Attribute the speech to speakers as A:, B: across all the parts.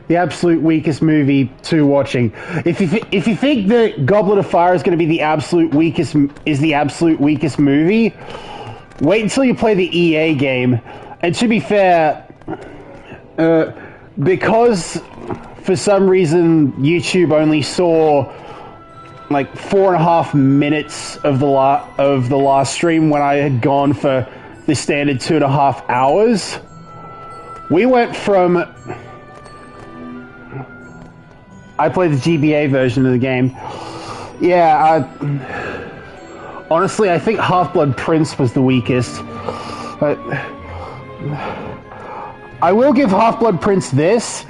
A: The absolute weakest movie to watching. If you think that Goblet of Fire is going to be the absolute weakest movie, wait until you play the EA game. And to be fair, because for some reason YouTube only saw like 4.5 minutes of the last stream when I had gone for the standard 2.5 hours, we went from. I played the GBA version of the game. Yeah, honestly, I think Half-Blood Prince was the weakest. But I will give Half-Blood Prince this.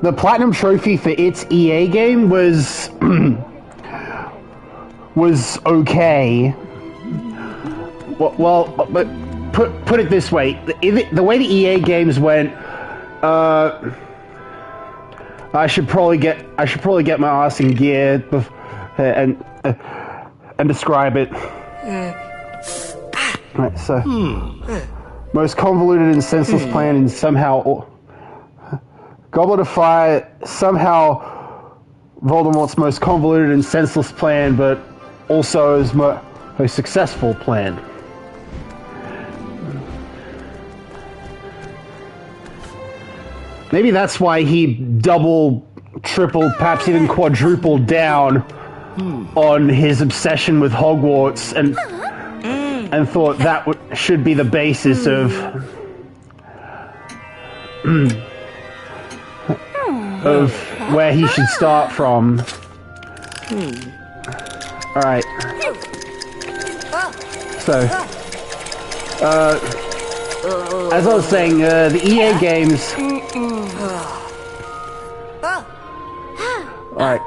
A: The Platinum Trophy for its EA game was okay. Well, but put it this way: the way the EA games went, I should probably get my ass in gear and describe it. Right, so most convoluted and senseless plan, and somehow Goblet of Fire, somehow Voldemort's most convoluted and senseless plan, but also his most successful plan. Maybe that's why he double, triple, perhaps even quadrupled down on his obsession with Hogwarts and thought that should be the basis of where he should start from. All right. So, as I was saying, the EA games. Alright.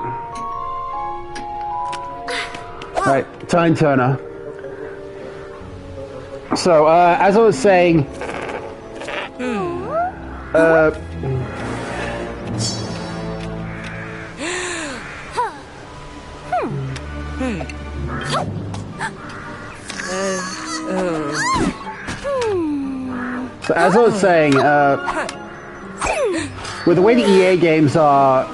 A: Alright, Time Turner. So, as I was saying, with the way the EA games are,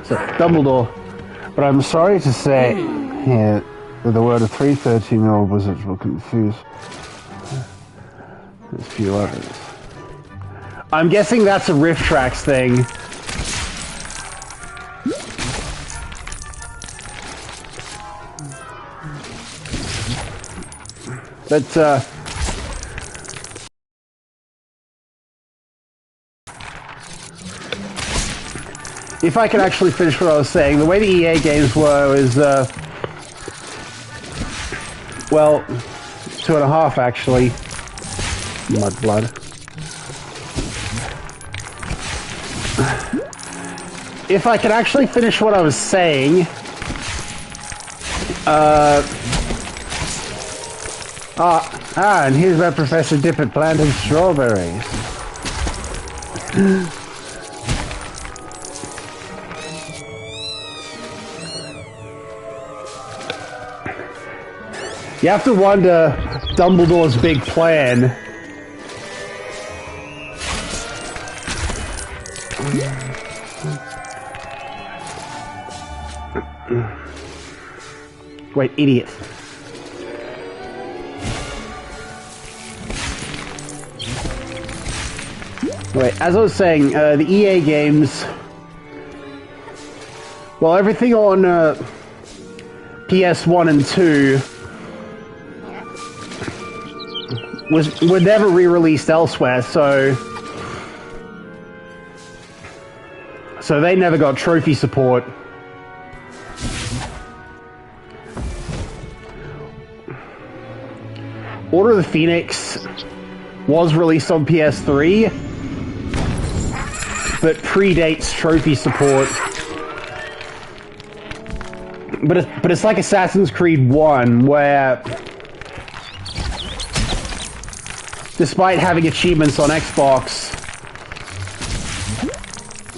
A: so Dumbledore, but I'm sorry to say, yeah, that the word of 3 13-year-old wizards will confuse a few others. I'm guessing that's a Rift Tracks thing. But if I could actually finish what I was saying, the way the EA games were is, well, 2.5 actually. Mudblood. If I could actually finish what I was saying, and here's where Professor Dippet planted strawberries. You have to wonder Dumbledore's big plan. Wait, idiot. Wait, as I was saying, the EA games... Well, everything on PS1 and 2 were never re-released elsewhere, so they never got trophy support. Order of the Phoenix was released on PS3, but predates trophy support. But it's like Assassin's Creed 1, where despite having achievements on Xbox,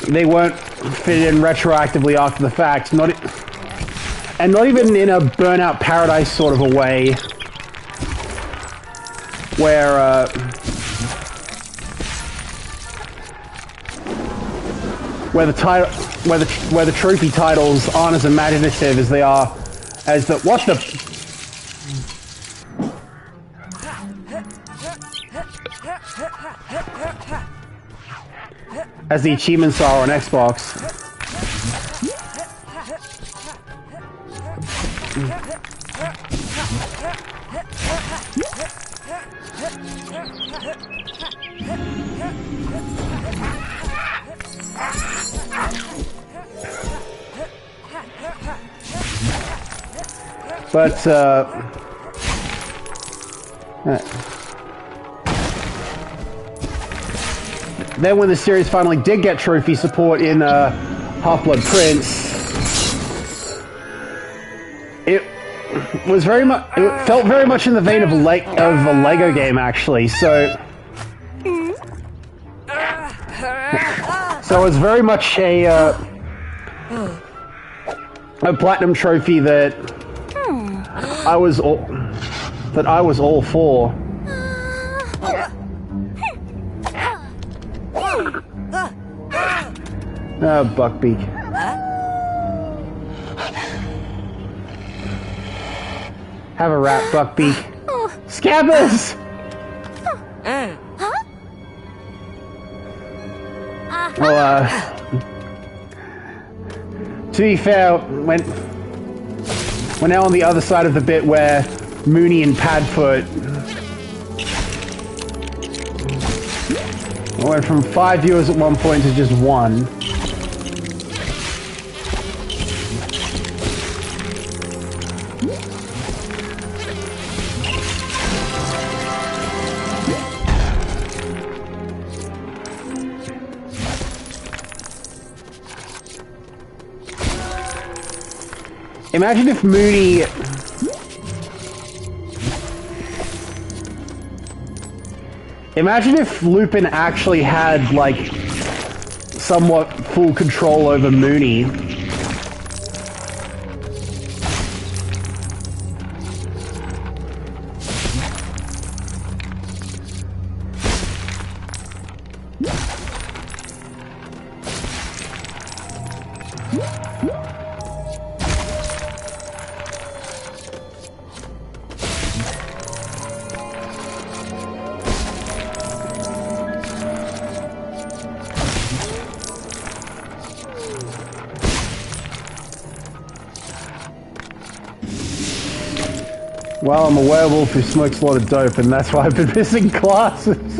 A: they weren't fitted in retroactively after the fact. Not even in a Burnout Paradise sort of a way, where the trophy titles aren't as imaginative as they are as the as the achievements are on Xbox. But, then when the series finally did get trophy support in Half-Blood Prince, it felt very much in the vein of a Lego game, actually. So it was very much a platinum trophy that I was all for. Oh, Buckbeak. Have a rap, Buckbeak. Scabbers! Well, to be fair, we're now on the other side of the bit where Mooney and Padfoot went from 5 viewers at one point to just 1. Imagine if Mooney... Imagine if Lupin actually had, like, somewhat full control over Mooney. Well, I'm a werewolf who smokes a lot of dope, and that's why I've been missing classes.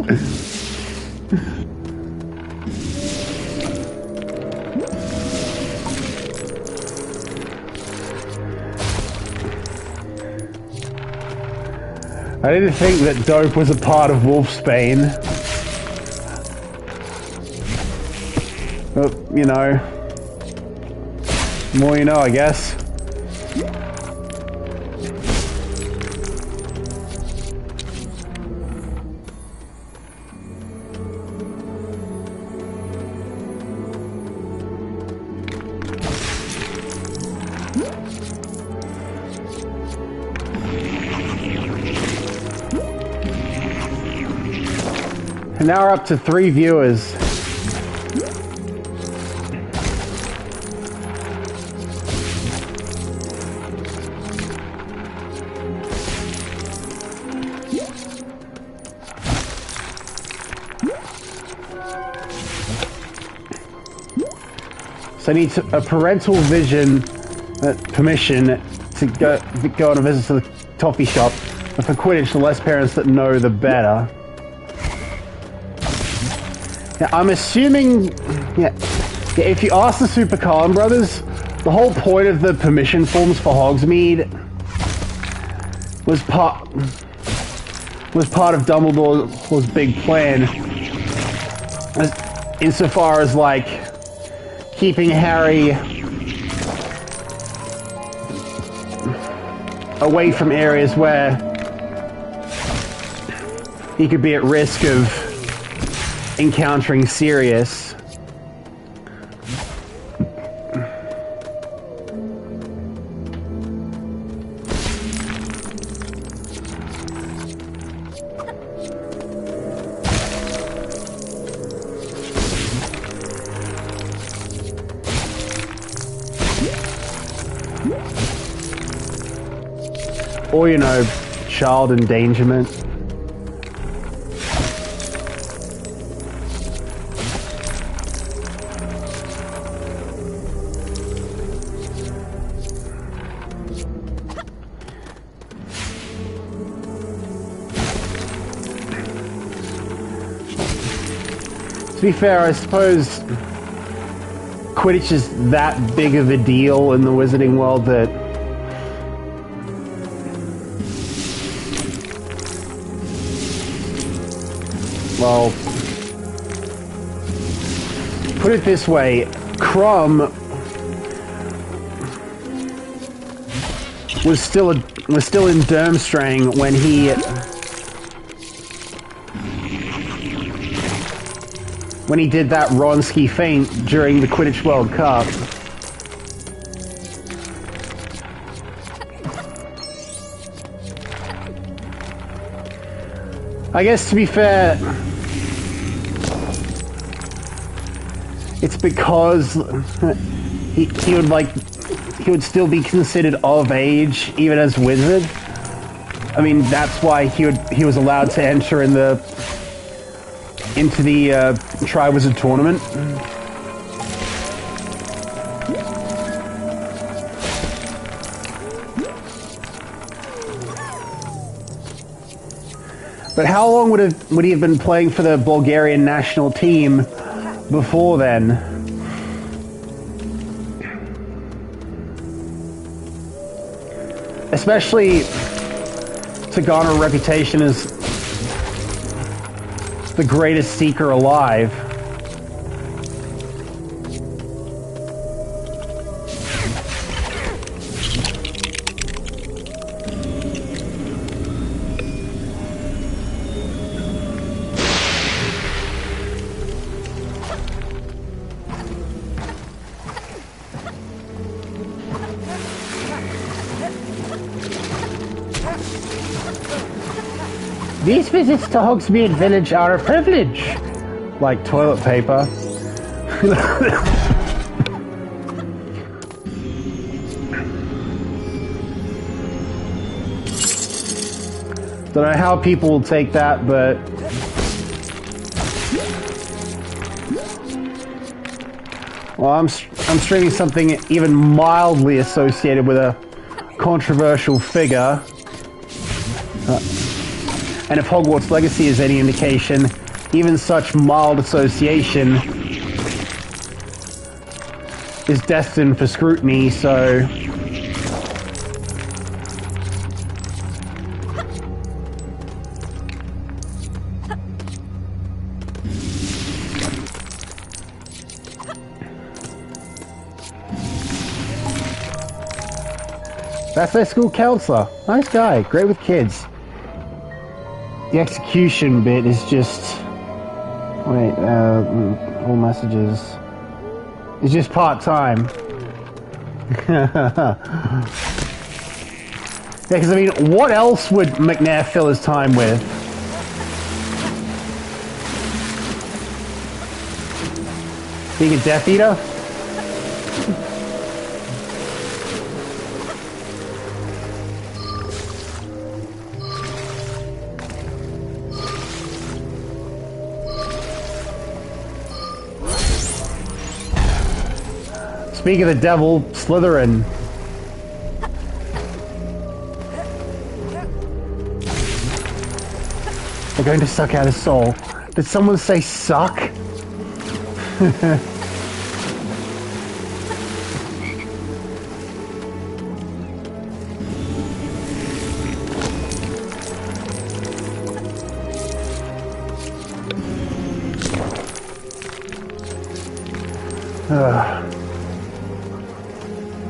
A: I didn't think that dope was a part of Wolfsbane. But, you know, more you know, I guess. And now we're up to 3 viewers. So I need a parental permission to go on a visit to the toffee shop. And for Quidditch, the less parents that know, the better. Now, I'm assuming, if you ask the Super Carlin brothers, the whole point of the permission forms for Hogsmeade was part of Dumbledore's big plan, insofar as, like, keeping Harry away from areas where he could be at risk of encountering Sirius. Or, you know, child endangerment. To be fair, I suppose Quidditch is that big of a deal in the wizarding world that well, put it this way, Crumb was still in Durmstrang when he did that Ronski feint during the Quidditch World Cup. I guess, to be fair, it's because he would still be considered of age even as wizard. I mean, that's why he was allowed to enter into the Triwizard Tournament. But how long would he have been playing for the Bulgarian national team before then? Especially to garner a reputation as the greatest seeker alive. These visits to Hogsmeade Village are a privilege. Like toilet paper. Don't know how people will take that, but well, I'm streaming something even mildly associated with a controversial figure. And if Hogwarts Legacy is any indication, even such mild association is destined for scrutiny, so... That's their school counselor. Nice guy, great with kids. The execution bit is just... Wait, all messages... It's just part-time. Yeah, because I mean, what else would McNair fill his time with? Being a Death Eater? Speaking of the devil, Slytherin. They're going to suck out his soul. Did someone say suck?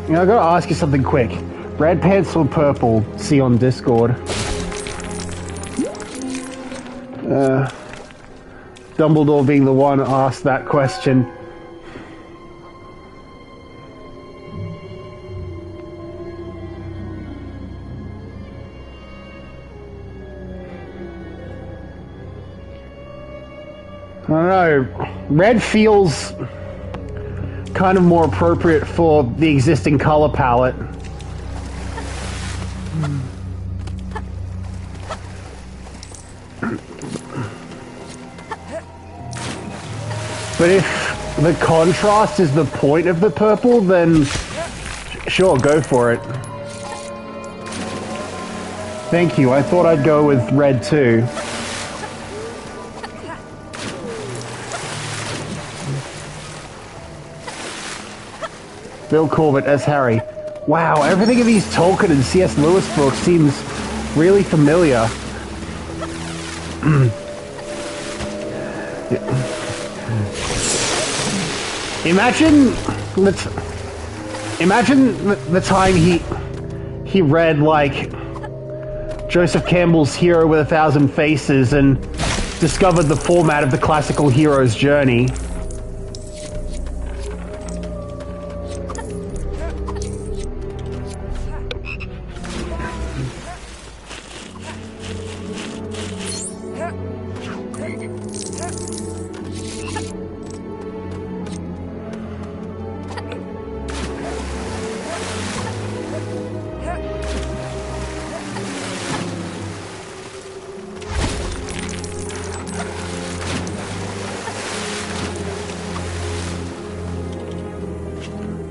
A: You know, I gotta ask you something quick. Red pants or purple? See on Discord. Dumbledore being the one asked that question. I don't know. Red feels kind of more appropriate for the existing color palette. But if the contrast is the point of the purple, then sure, go for it. Thank you. I thought I'd go with red too. Bill Corbett as Harry. Wow, everything in these Tolkien and C.S. Lewis books seems really familiar. Imagine the time he read like Joseph Campbell's Hero with 1,000 Faces and discovered the format of the classical hero's journey.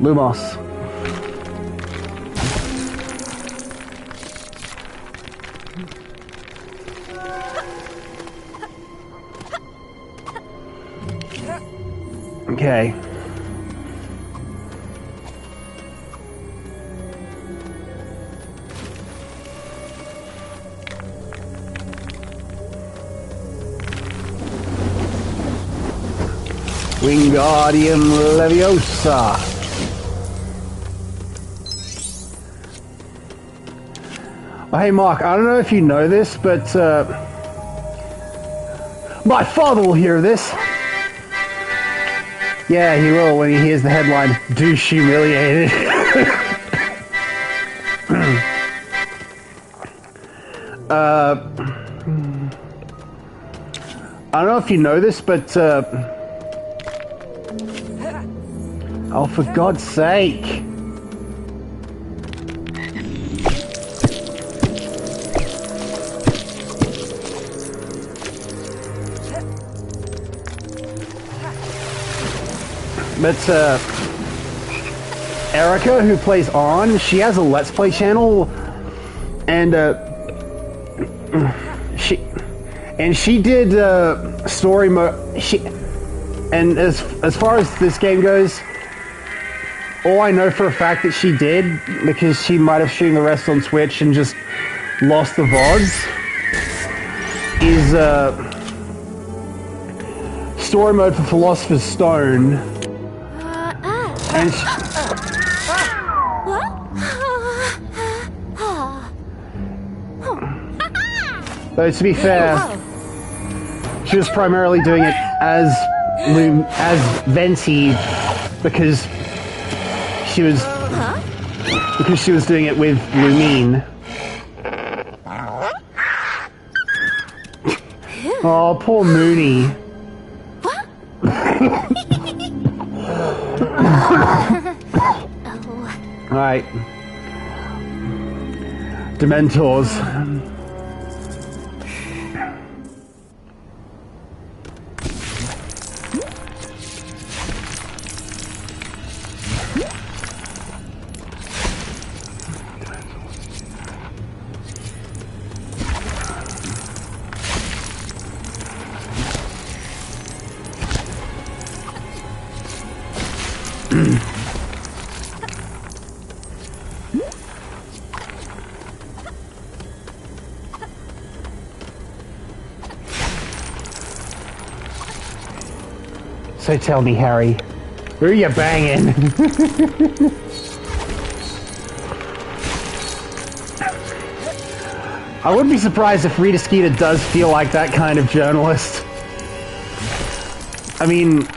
A: Lumos. Okay. Wingardium Leviosa. Oh, hey Mark, I don't know if you know this, but my father will hear this. Yeah, he will when he hears the headline, "Douche humiliated." I don't know if you know this, but oh, for God's sake. But Erica, who plays On, she has a Let's Play channel, and she did story mode. And as far as this game goes, all I know for a fact that she did, because she might have streamed the rest on Twitch and just lost the VODs, is story mode for Philosopher's Stone. And though to be fair, she was primarily doing it as Venti because she was doing it with Lumine. Oh, poor Mooney. Alright. Dementors. So tell me, Harry, who are you banging? I wouldn't be surprised if Rita Skeeter does feel like that kind of journalist. I mean,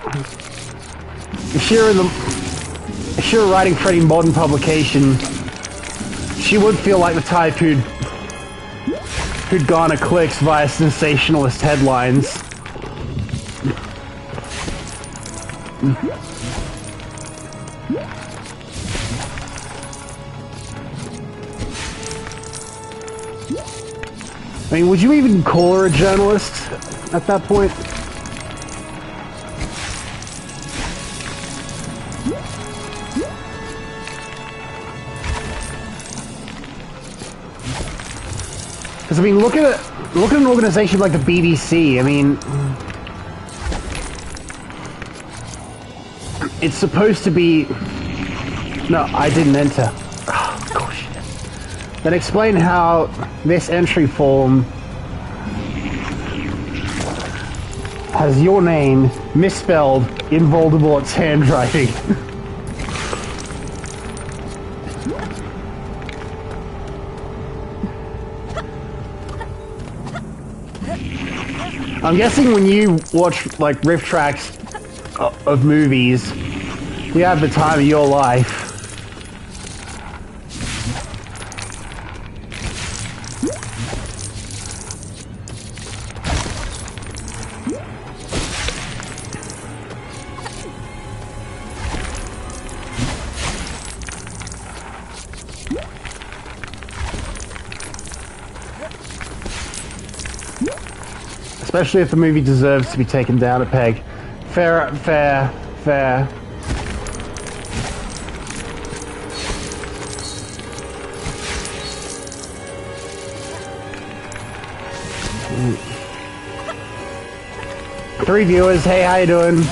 A: if she were writing for any modern publication, she would feel like the type who'd garner clicks via sensationalist headlines. I mean, would you even call her a journalist at that point? Because I mean, look at an organization like the BBC. I mean, it's supposed to be. No, I didn't enter. Oh, gosh. Then explain how this entry form has your name misspelled in Voldemort's handwriting. I'm guessing when you watch like riff tracks of movies, you have the time of your life. Especially if the movie deserves to be taken down a peg. Fair, fair, fair. Three viewers, hey, how you doing?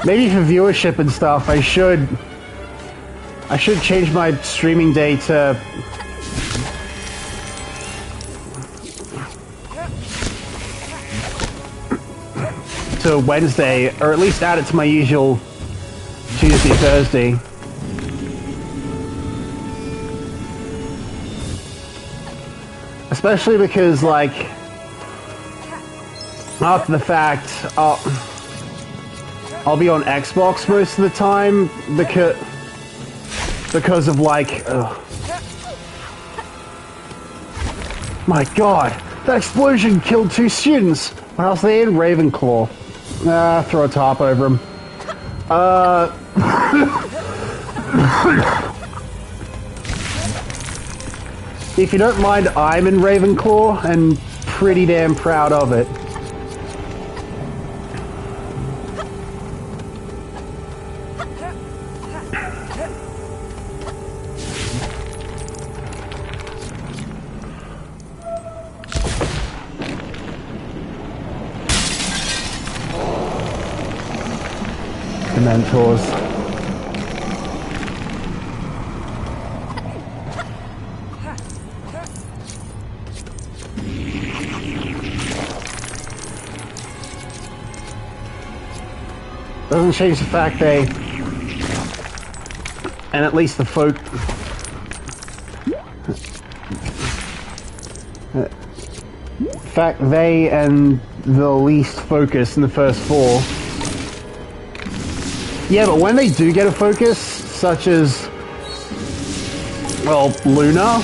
A: Maybe for viewership and stuff, I should change my streaming day to Wednesday, or at least add it to my usual Tuesday, Thursday. Especially because, like, after the fact, I'll be on Xbox most of the time because of, like, my god, that explosion killed 2 students. What else are they in? Ravenclaw. Throw a tarp over him. If you don't mind, I'm in Ravenclaw, and pretty damn proud of it. Dementors. Doesn't change the fact they, and at least the fact they and the least focus in the first 4. Yeah, but when they do get a focus, such as, well, Luna,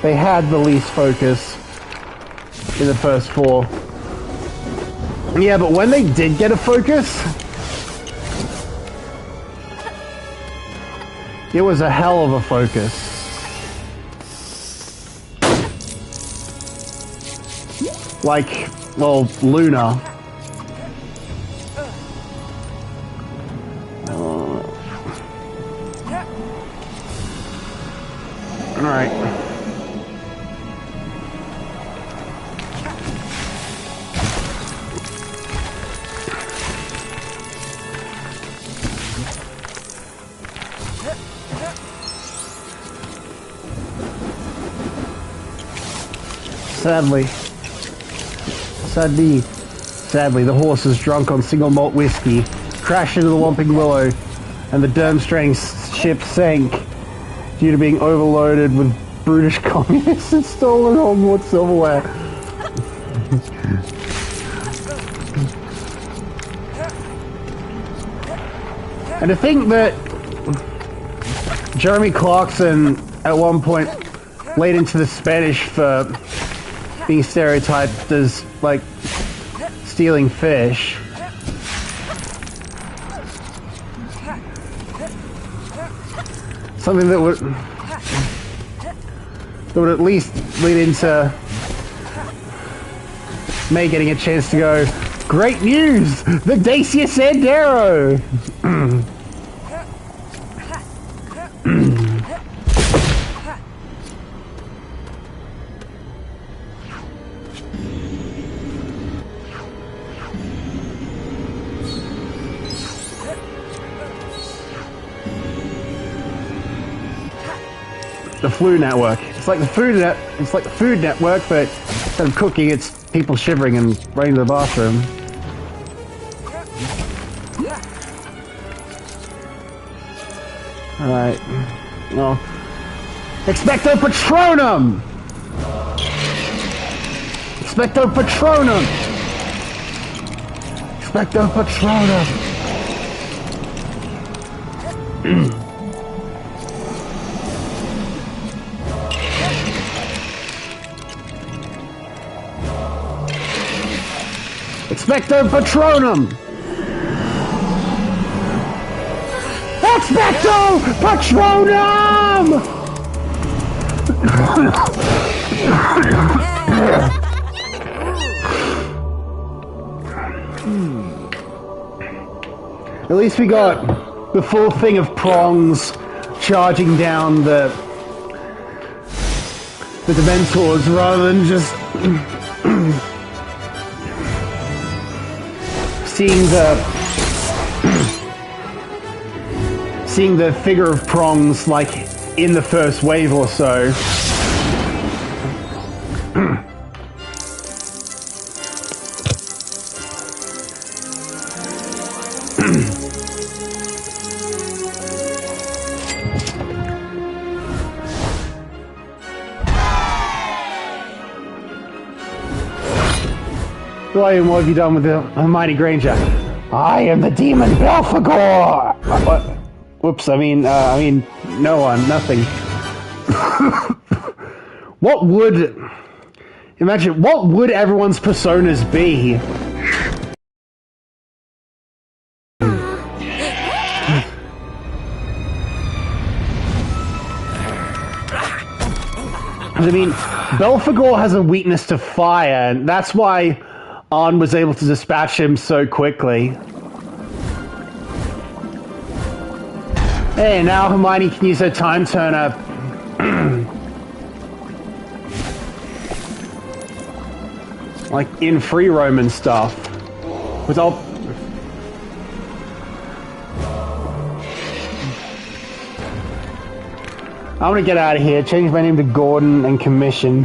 A: they had the least focus in the first 4. Yeah, but when they did get a focus, it was a hell of a focus. Like, well, Luna. Alright. Sadly, the horse is drunk on single malt whiskey, crashed into the Whomping Willow, and the Durmstrang ship sank due to being overloaded with brutish communists and stolen Hogwarts silverware. And to think that Jeremy Clarkson at one point laid into the Spanish for being stereotyped as, like, stealing fish. Something that would at least lead into May getting a chance to go, great news! The Dacia Sandero! The Flu Network. It's like the food network, but instead of cooking, it's people shivering and running to the bathroom. Alright. Well, Expecto Patronum! Expecto Patronum! Expecto Patronum! Expecto Patronum! Expecto Patronum! At least we got the full thing of prongs charging down the Dementors rather than just seeing the figure of prongs like in the first wave or so. William, what have you done with the Hermione Granger? I am the demon Belphegor! What? Whoops, I mean, no one, nothing. What would everyone's personas be? I mean, Belphegor has a weakness to fire, and that's why Arn was able to dispatch him so quickly. Hey, now Hermione can use her time turner. Like in free roam and stuff. With all... I'm gonna get out of here, change my name to Gordon and commission.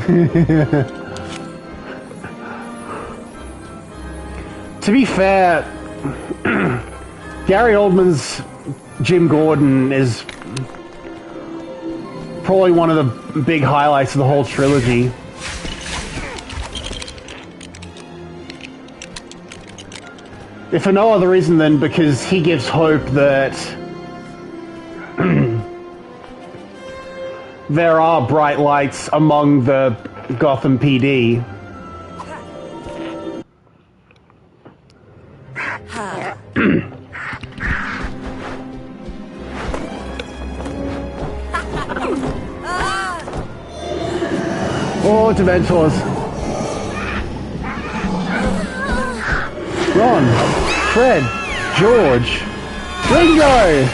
A: To be fair, Gary Oldman's Jim Gordon is probably one of the big highlights of the whole trilogy. If for no other reason than because he gives hope that there are bright lights among the Gotham PD. Oh, Dementors. Ron, Fred, George, Ringo!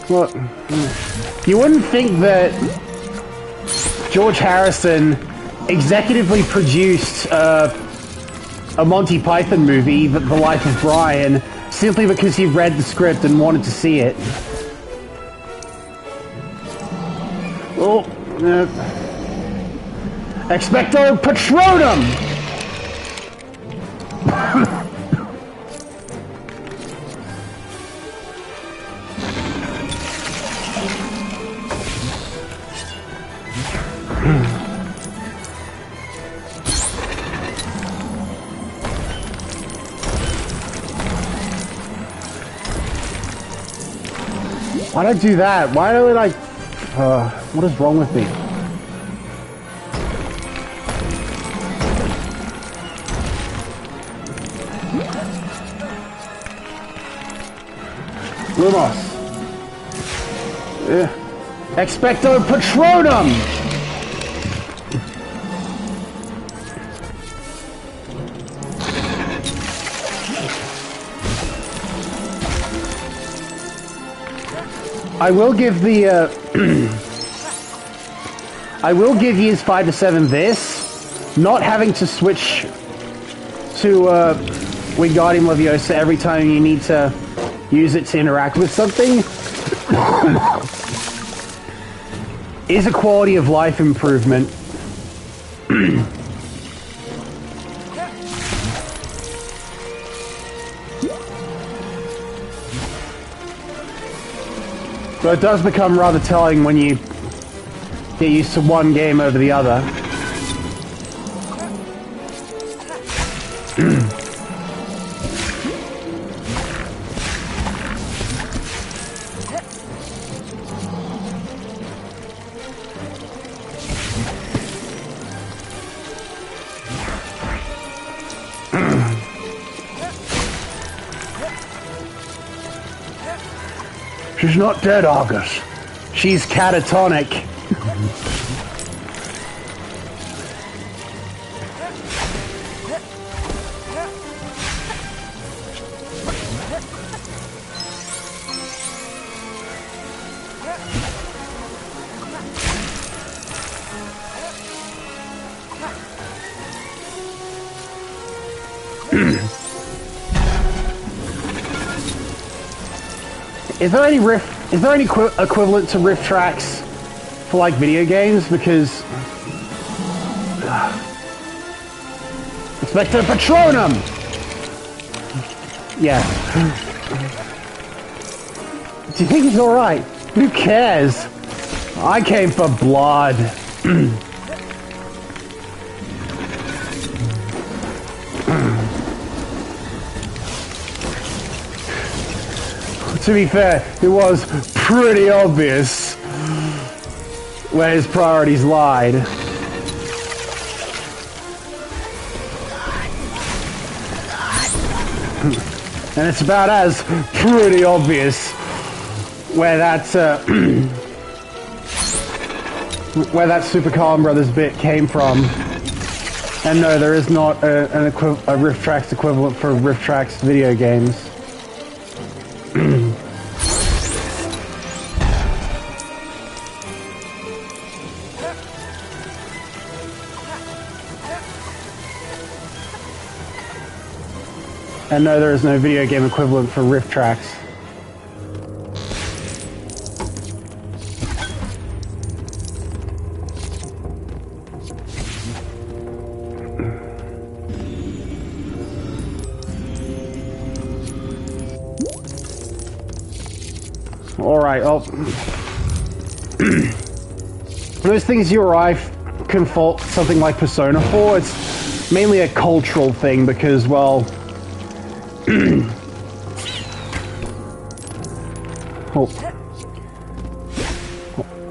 A: What? You wouldn't think that George Harrison executively produced a Monty Python movie, The Life of Brian, simply because he read the script and wanted to see it. Oh, Expecto Patronum! Why'd I do that? Why do I like... what is wrong with me? Lumos. Expecto Patronum! I will give the, I will give years 5 to 7 this, not having to switch to, Wingardium Leviosa every time you need to use it to interact with something, is a quality of life improvement. So it does become rather telling when you get used to one game over the other. She's not dead, Argus. She's catatonic. Is there any equivalent to riff tracks for like video games? Because Expecto Patronum! Yeah. Do you think he's alright? Who cares? I came for blood. To be fair, it was pretty obvious where his priorities lied. And it's about as pretty obvious where that where that Super Colin Brothers bit came from. And no, there is not a Rift Tracks equivalent for Rift Tracks video games. And no, there is no video game equivalent for riff tracks. Alright, well... Those things you or I can fault something like Persona for, it's mainly a cultural thing because, well...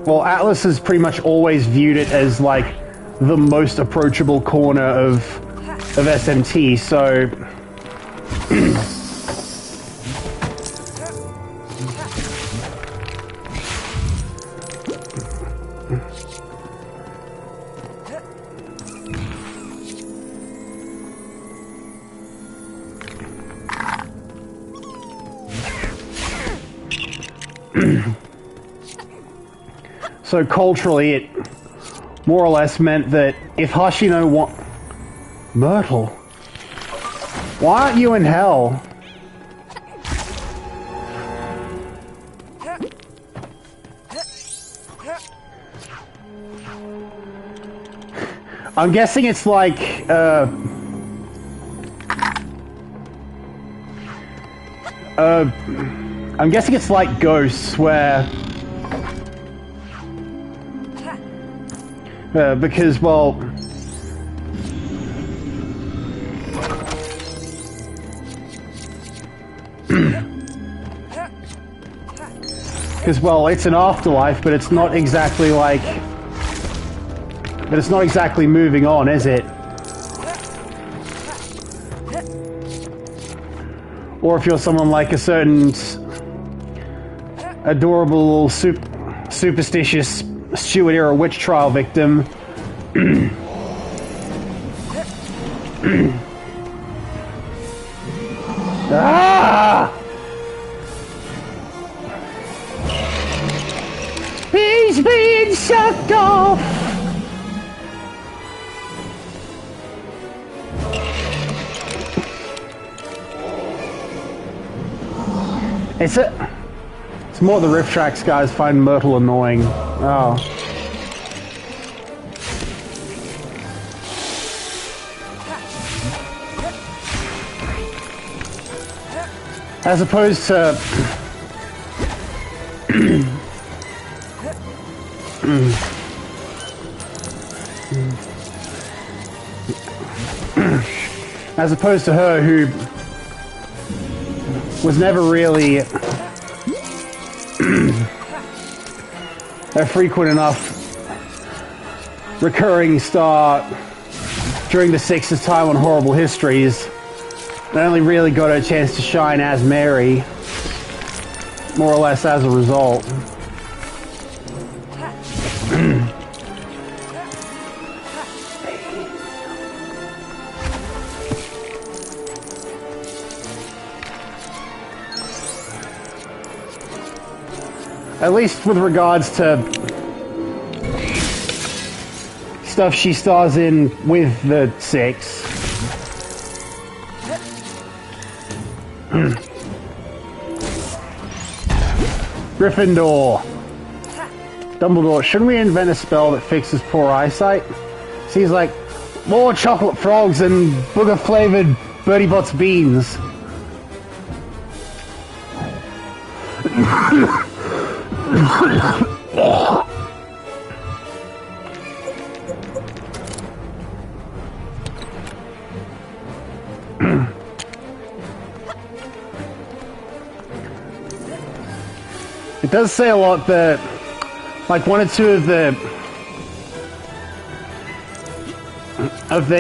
A: well, Atlas has pretty much always viewed it as, like, the most approachable corner of SMT, so... So culturally, it more or less meant that if Hashino Myrtle, why aren't you in hell? I'm guessing it's like, I'm guessing it's like Ghosts, where... because, well... Because, well, it's an afterlife, but it's not exactly like... But it's not exactly moving on, is it? Or if you're someone like a certain adorable, superstitious Stewart-era witch trial victim. Ah! He's being sucked off! It's more the riff tracks guys find Myrtle annoying. Oh. As opposed to... as opposed to her, who was never really a frequent enough recurring star during the Six's time on Horrible Histories. I only really got a chance to shine as Mary, more or less as a result. At least with regards to stuff she stars in with the Six. Gryffindor. Dumbledore, shouldn't we invent a spell that fixes poor eyesight? So he's like, more chocolate frogs and booger-flavored Bertie Bott's beans. It does say a lot that, like, one or two of the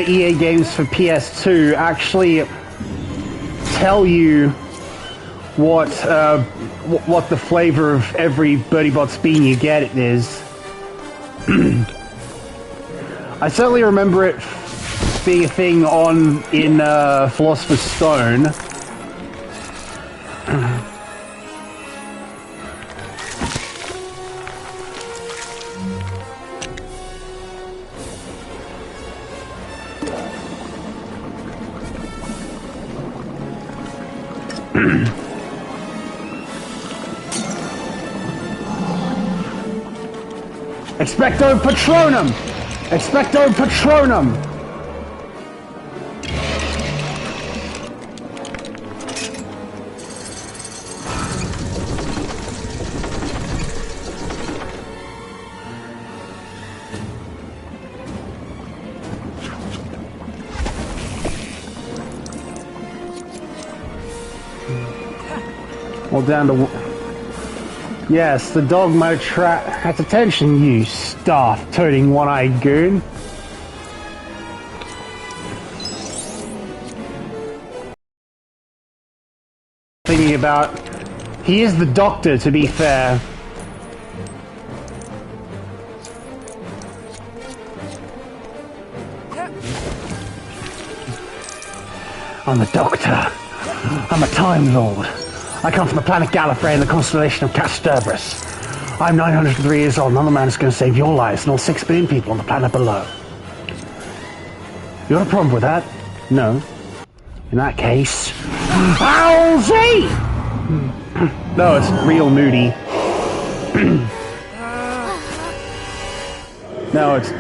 A: EA games for PS2 actually tell you what the flavor of every Bertie Bott's bean you get is. I certainly remember it being a thing in Philosopher's Stone. Expecto Patronum! Expecto Patronum! Well, down to... Yes, the dog might attract attention, you staff-toting one-eyed goon. Thinking about... He is the doctor, to be fair. I'm the doctor. I'm a Time Lord. I come from the planet Gallifrey in the constellation of Castorberus. I'm 903 years old, and I'm the man who's going to save your lives and all 6 billion people on the planet below. You got a problem with that? No. In that case... Owlsy! No, it's real moody. No, it's...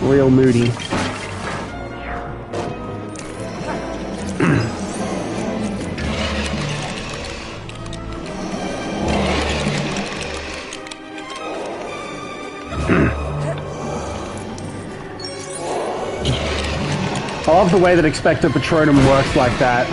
A: real moody. I love the way that Expecto Patronum works like that.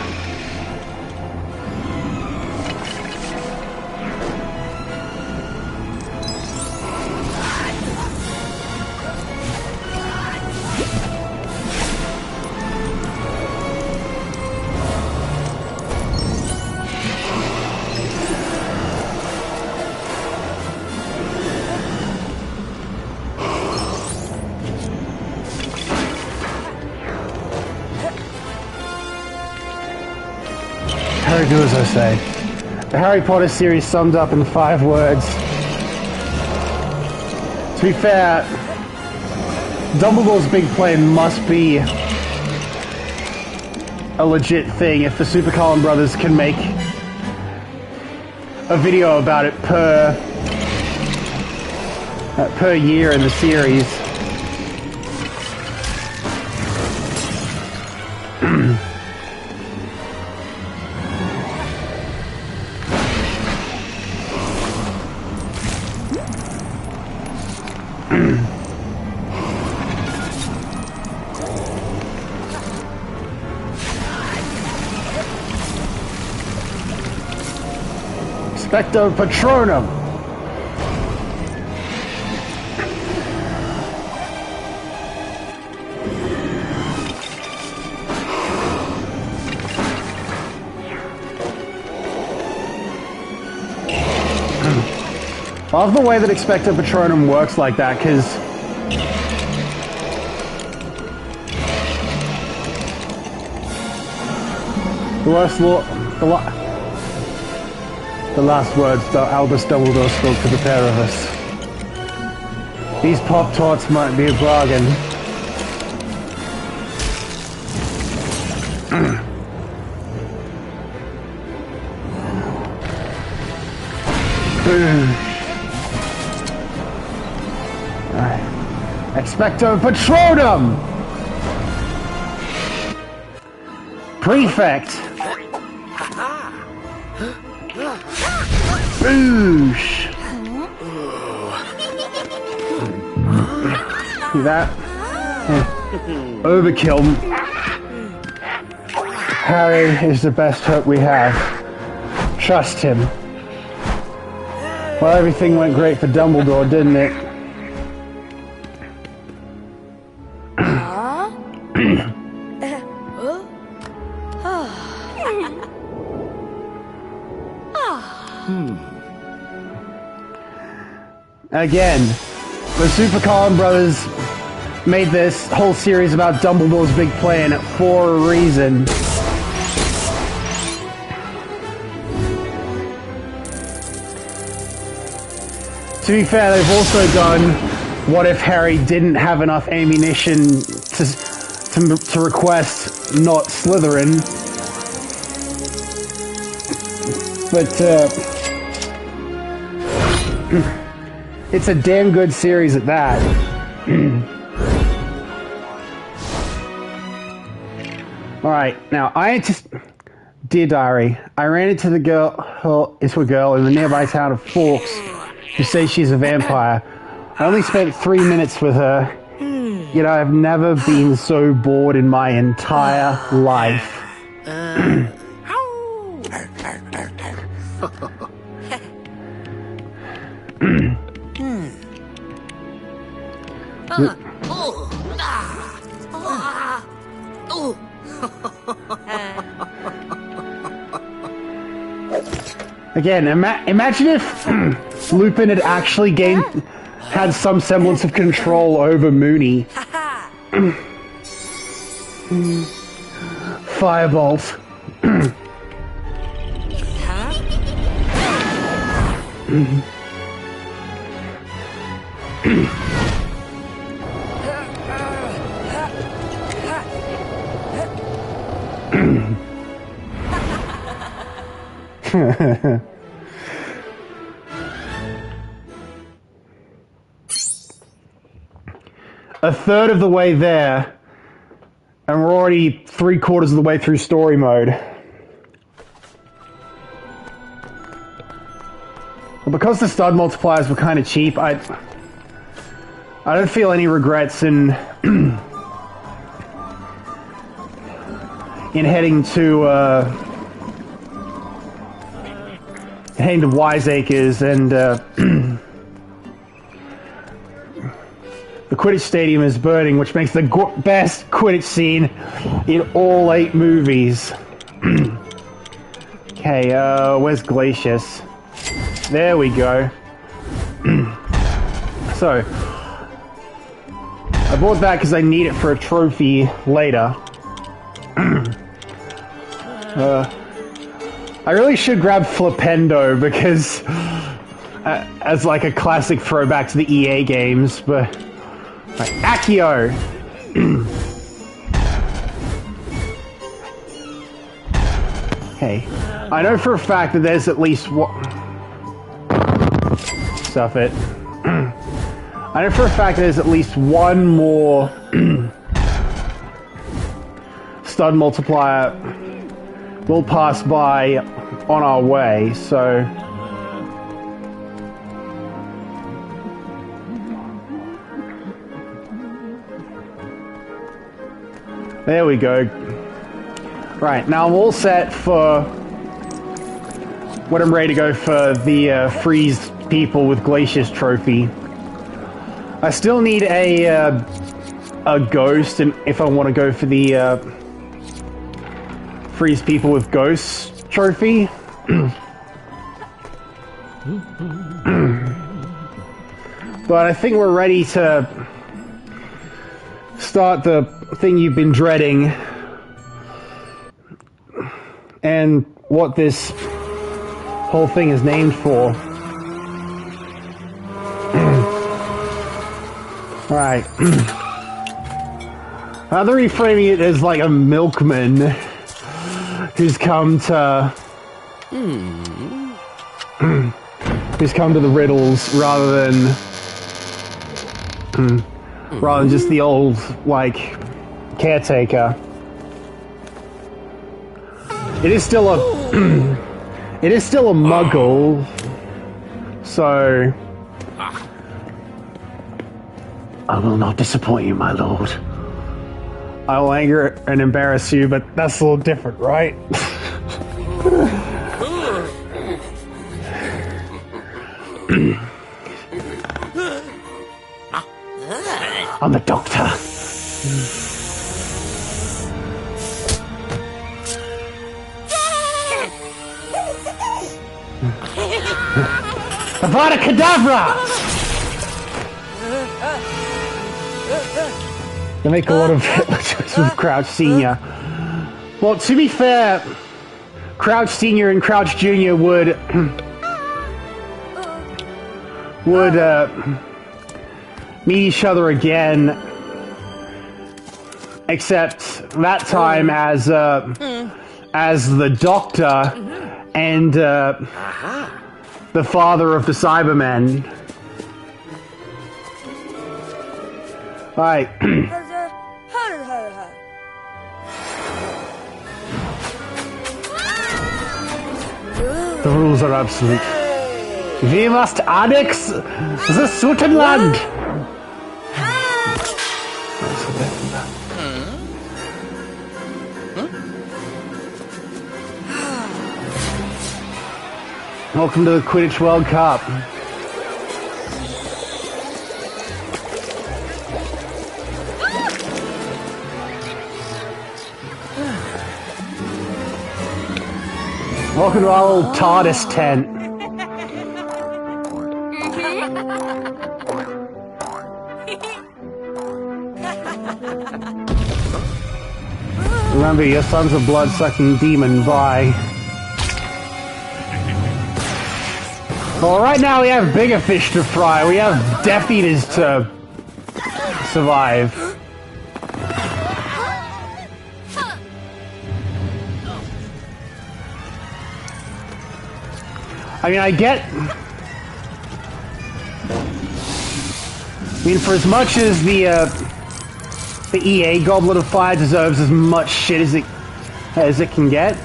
A: Harry, do as I say. The Harry Potter series summed up in 5 words. To be fair, Dumbledore's big plan must be a legit thing if the Super Carlin brothers can make a video about it per year in the series. Expecto Patronum! I love the way that Expecto Patronum works like that, because the last words that Albus Dumbledore spoke to the pair of us. These Pop-Tarts might be a bargain. Expecto Patronum! Prefect! Boosh! See that? Overkill. Harry is the best hope we have. Trust him. Well, everything went great for Dumbledore, didn't it? Again, the Super Carlin brothers made this whole series about Dumbledore's big plan for a reason. To be fair, they've also done what if Harry didn't have enough ammunition to request not Slytherin, But it's a damn good series at that. Alright, now Dear Diary, I ran into a girl in the nearby town of Forks who says she's a vampire. I only spent 3 minutes with her, yet I've never been so bored in my entire life. Again, imagine if Lupin had actually had some semblance of control over Mooney. Firebolt. A third of the way there, and we're already 3/4 of the way through story mode. Well, because the stud multipliers were kind of cheap, I don't feel any regrets in heading to Wiseacres and the Quidditch Stadium is burning, which makes the best Quidditch scene in all 8 movies. Okay, where's Glacius? There we go. So, I bought that because I need it for a trophy later. I really should grab Flipendo because as like a classic throwback to the EA games, but right, Accio. Okay, I know for a fact that there's at least one. Stuff it. I know for a fact there's at least one more stud multiplier we'll pass by on our way, so there we go. Right, now I'm all set for when I'm ready to go for the freeze people with Glacius trophy. I still need a ghost, and if I want to go for the freeze people with ghosts trophy. But I think we're ready to start the thing you've been dreading, and what this whole thing is named for. Alright. Rather reframing it as like a milkman who's come to the riddles rather than just the old like caretaker. It is still a muggle, so I will not disappoint you, my lord. I will anger and embarrass you, but that's a little different, right? I'm the doctor. Avada Kedavra! They make a lot of jokes with Crouch Senior. Well, to be fair, Crouch Senior and Crouch Junior would meet each other again, except that time as the Doctor and the father of the Cybermen. Alright. The rules are absolute. We must annex the Sutenland! Welcome to the Quidditch World Cup. Welcome to our old TARDIS tent. Remember, your son's a blood-sucking demon. Bye. Well, right now we have bigger fish to fry. We have Death Eaters to survive. I mean, I mean, for as much as the EA Goblet of Fire deserves as much shit as it can get,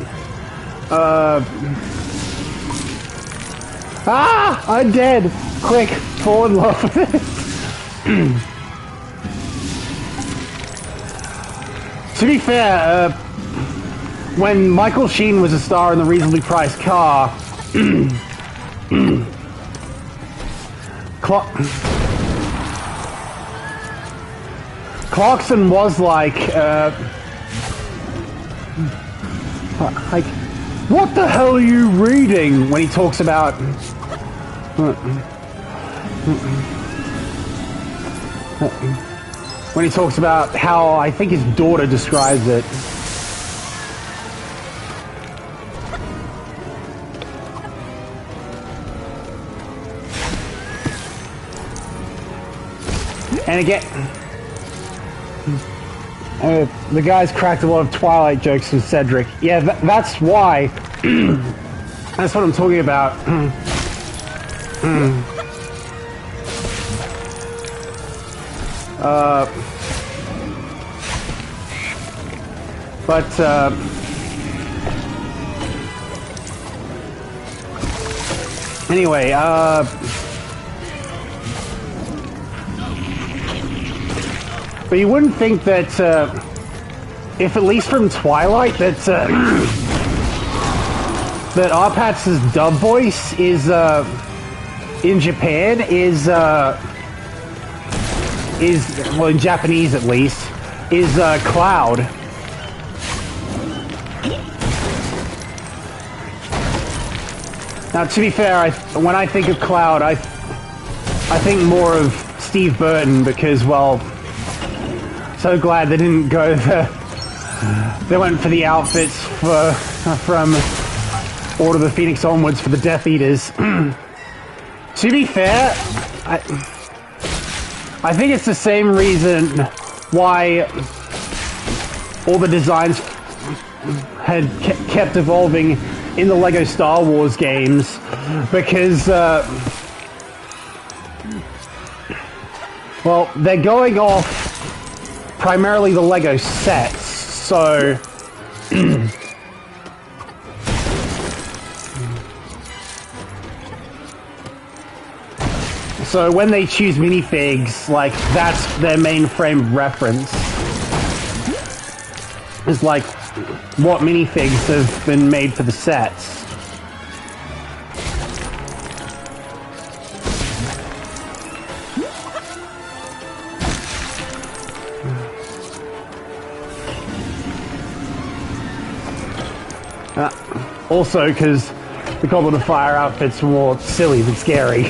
A: I'm dead! Quick, fall in love with it. To be fair, when Michael Sheen was a star in the reasonably priced car, Clarkson was like, what the hell are you reading? When he talks about, how I think his daughter describes it. And again, the guy's cracked a lot of Twilight jokes with Cedric. Yeah, that's why. That's what I'm talking about. Anyway, but you wouldn't think that, if at least from Twilight, that Arpatz's dub voice is, in Japan, is, well, in Japanese at least, is, Cloud. Now, to be fair, when I think of Cloud, I think more of Steve Burton, because, well, so glad they didn't go they went for the outfits from Order of the Phoenix onwards for the Death Eaters. To be fair, I think it's the same reason why all the designs had kept evolving in the Lego Star Wars games, because well, they're going off primarily the Lego sets, so so when they choose minifigs, like, that's their main frame of reference. It's like what minifigs have been made for the sets. Also, because the Goblet of Fire outfit's more silly than scary.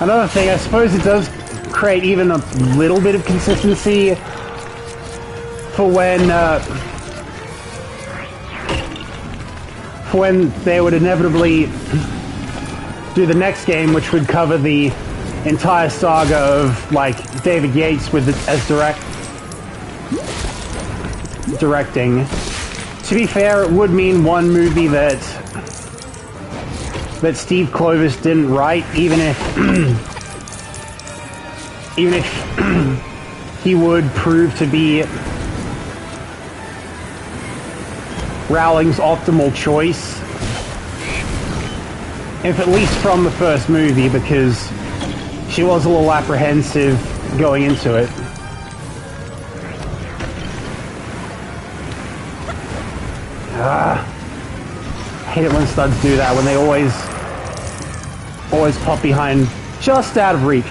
A: Another thing, I suppose it does create even a little bit of consistency for when they would inevitably do the next game, which would cover the entire saga of like David Yates with as directing. To be fair, it would mean one movie that Steve Clovis didn't write, even if he would prove to be Rowling's optimal choice, if at least from the first movie, because she was a little apprehensive going into it. I hate it when studs do that, when they always pop behind, just out of reach.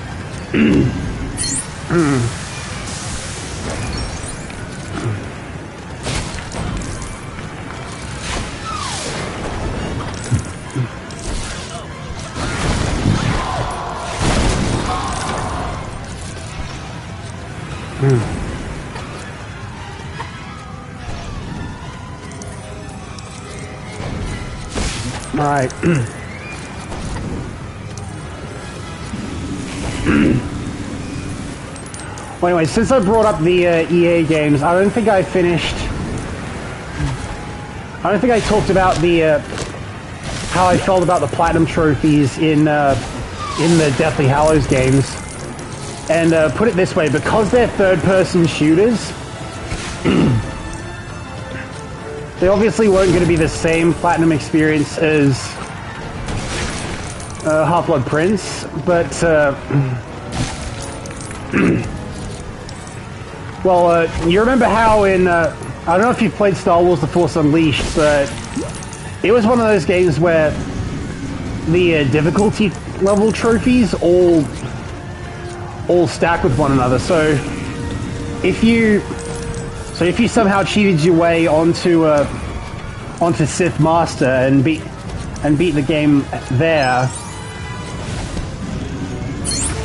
A: Alright. Well, anyway, since I brought up the EA games, I don't think I talked about the how I felt about the platinum trophies in the Deathly Hallows games. And put it this way, because they're third-person shooters, they obviously weren't going to be the same platinum experience as Half-Blood Prince, but well, you remember how in I don't know if you've played Star Wars: The Force Unleashed, but it was one of those games where the difficulty level trophies all stack with one another. So if you somehow cheated your way onto Sith Master and beat the game there,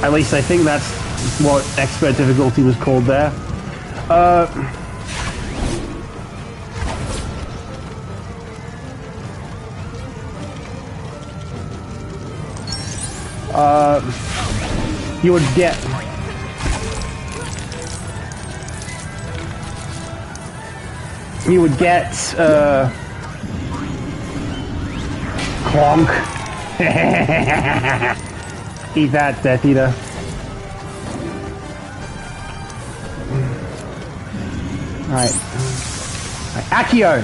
A: at least I think that's what expert difficulty was called there. You would get Clonk. Eat that, Death Eater. Alright. Accio!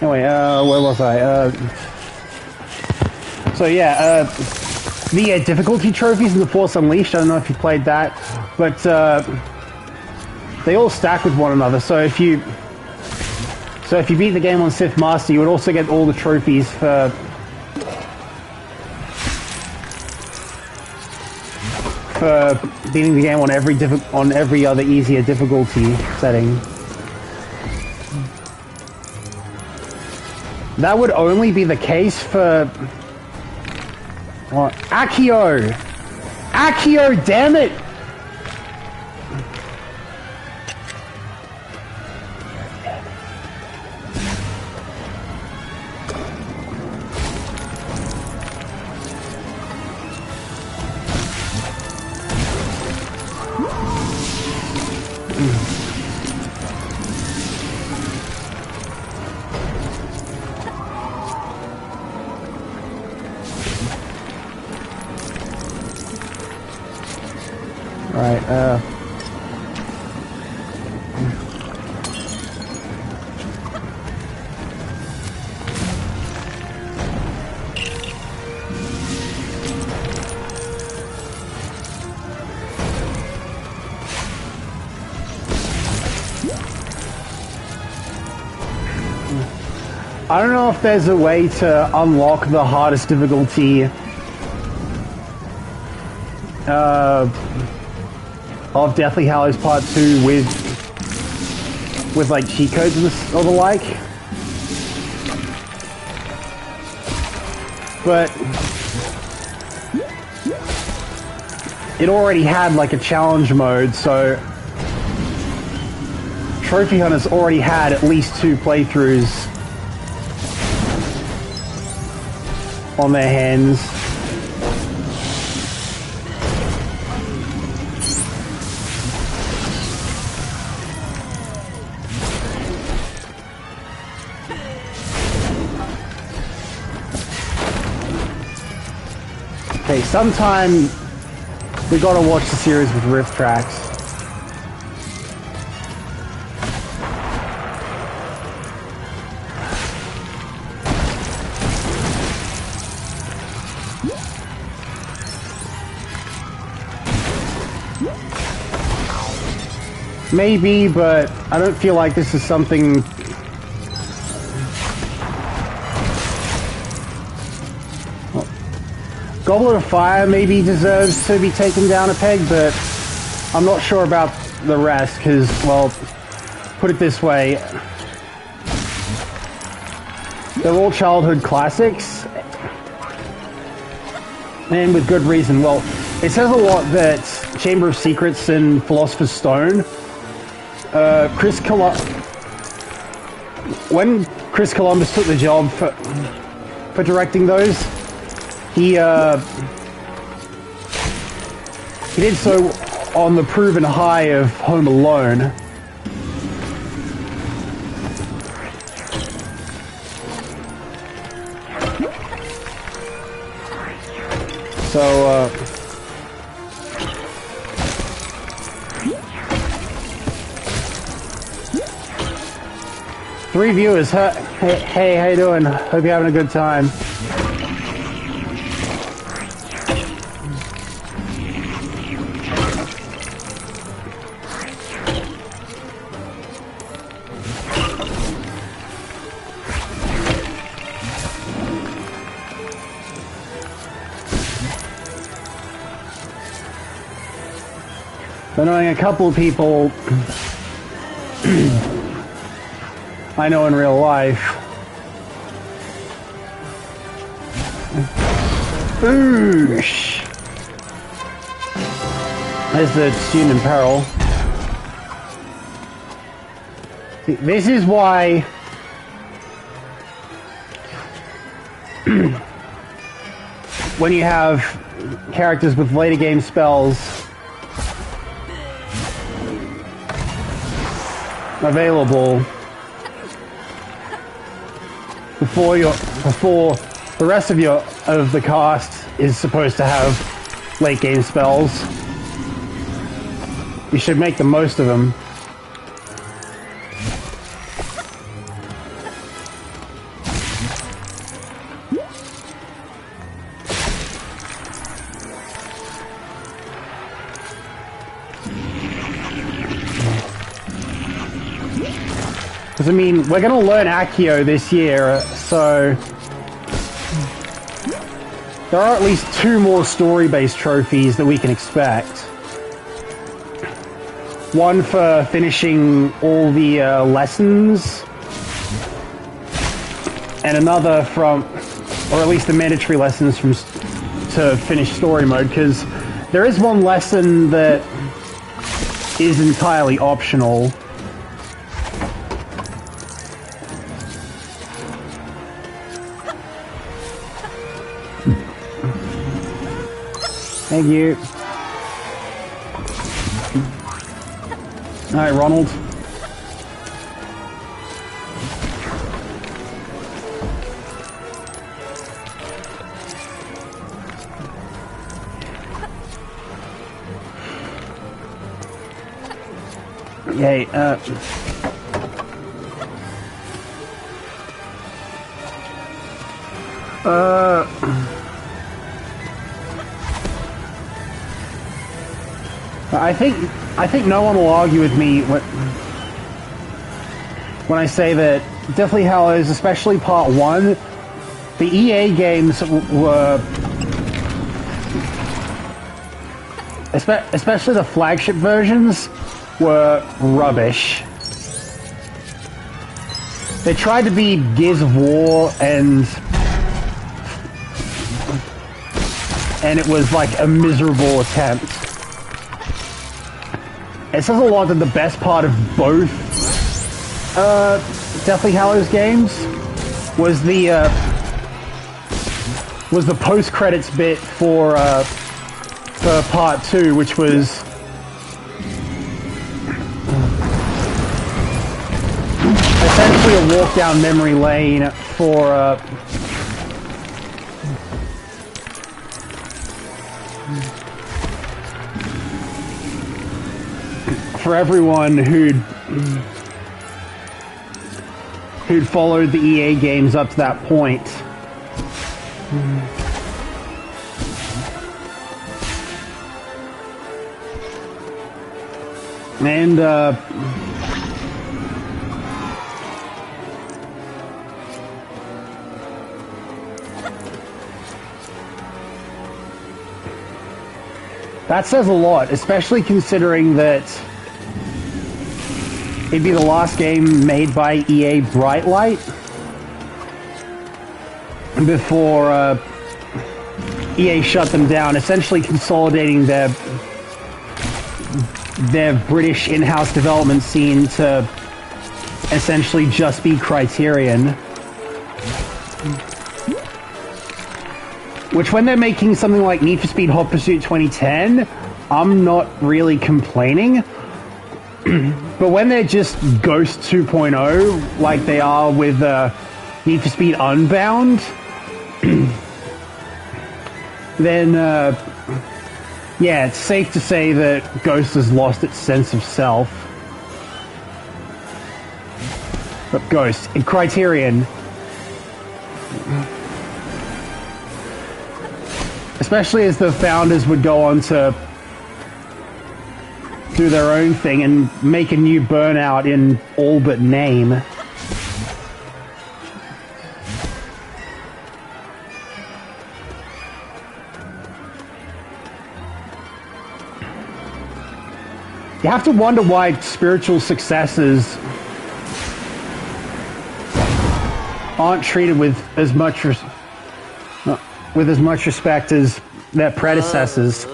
A: Anyway, where was I? So yeah, the difficulty trophies in The Force Unleashed, I don't know if you played that, but they all stack with one another. So if you beat the game on Sith Master, you would also get all the trophies for beating the game on every other easier difficulty setting. That would only be the case for what? Accio! Accio, damn it! Right, I don't know if there's a way to unlock the hardest difficulty of Deathly Hallows Part 2 with like cheat codes or the like. But it already had like a challenge mode, so Trophy Hunters already had at least 2 playthroughs on their hands. Okay, sometime we gotta watch the series with riff tracks. Maybe, but I don't feel like this is something... Goblet of Fire maybe deserves to be taken down a peg, but I'm not sure about the rest, because, well, put it this way, they're all childhood classics, and with good reason. Well, it says a lot that Chamber of Secrets and Philosopher's Stone, when Chris Columbus took the job for directing those, he did so on the proven high of Home Alone. So, 3 viewers. Hey, how you doing? Hope you're having a good time. Been knowing a couple of people I know in real life. Oosh. There's the student in peril. This is why when you have characters with later game spells available before the rest of the cast is supposed to have late game spells, you should make the most of them. Because, I mean, we're going to learn Accio this year, so there are at least 2 more story-based trophies that we can expect. One for finishing all the lessons, and another from, or at least the mandatory lessons to finish story mode, because there is one lesson that is entirely optional. Thank you. Alright, Ronald. Hey, I think no one will argue with me when I say that Deathly Hallows, especially Part 1, the EA games were, especially the flagship versions, were rubbish. They tried to be Gears of War, and it was like a miserable attempt. It says a lot that the best part of both Deathly Hallows games was the was the post-credits bit for part 2, which was essentially a walk down memory lane for everyone who'd followed the EA games up to that point. And that says a lot, especially considering that it'd be the last game made by EA Brightlight before EA shut them down, essentially consolidating their British in-house development scene to essentially just be Criterion. Which, when they're making something like Need for Speed Hot Pursuit 2010, I'm not really complaining. But when they're just Ghost 2.0, like they are with Need for Speed Unbound, then, yeah, it's safe to say that Ghost has lost its sense of self. But Ghost, in Criterion, especially as the founders would go on to do their own thing and make a new Burnout in all but name. You have to wonder why spiritual successors aren't treated with as much respect as their predecessors.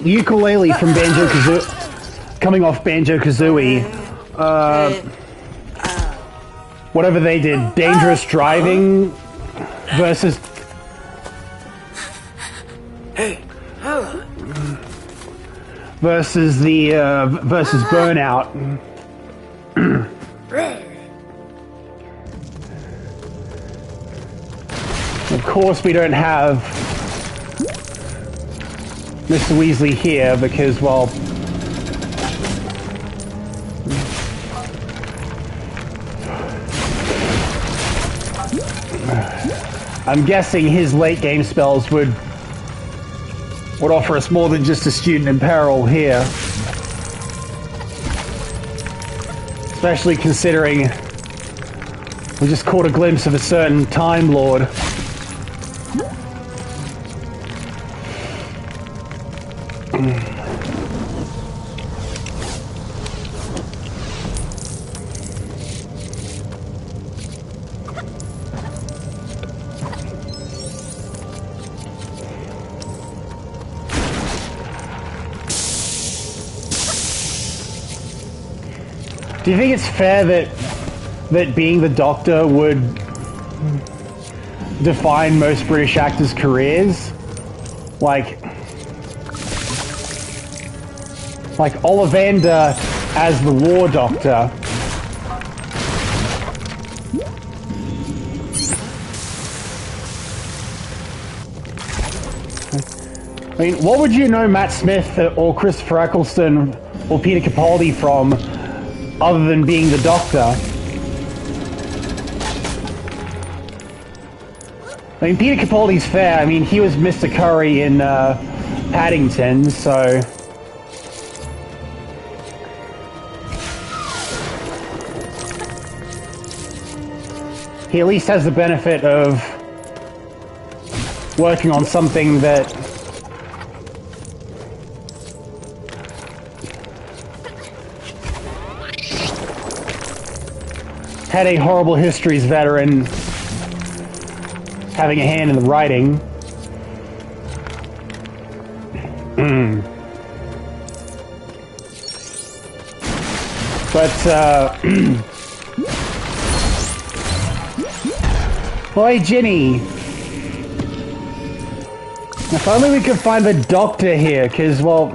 A: Ukulele from Banjo-Kazooie, coming off Banjo-Kazooie, whatever they did, dangerous driving versus versus Burnout. Of course, we don't have Mr. Weasley here because, well, I'm guessing his late game spells would offer us more than just a student in peril here. Especially considering we just caught a glimpse of a certain Time Lord. Do you think it's fair that being the Doctor would define most British actors' careers? Like Ollivander as the War Doctor. I mean, what would you know Matt Smith or Christopher Eccleston or Peter Capaldi from, other than being the Doctor? I mean, Peter Capaldi's fair. I mean, he was Mr. Curry in Paddington, so... he at least has the benefit of working on something that had a Horrible Histories veteran having a hand in the writing. But, Boy, Ginny. If only we could find the Doctor here, because, well,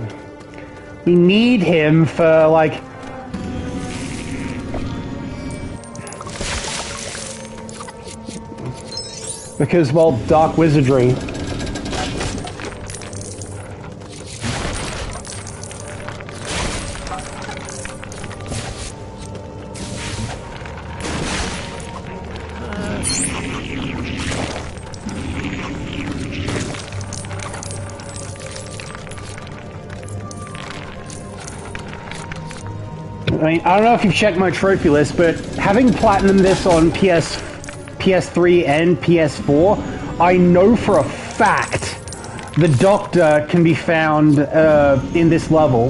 A: we need him for, like... Because, well, dark wizardry. I mean, I don't know if you've checked my trophy list, but having platinum this on PS3 and PS4, I know for a fact the Doctor can be found in this level.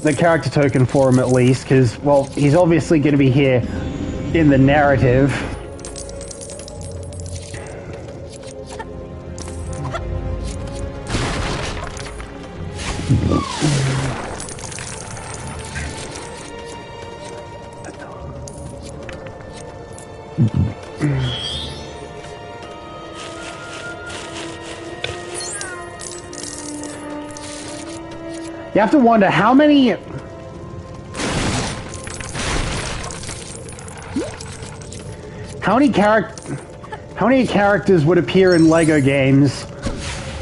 A: The character token for him, at least, because, well, he's obviously going to be here in the narrative. You have to wonder how many characters would appear in Lego games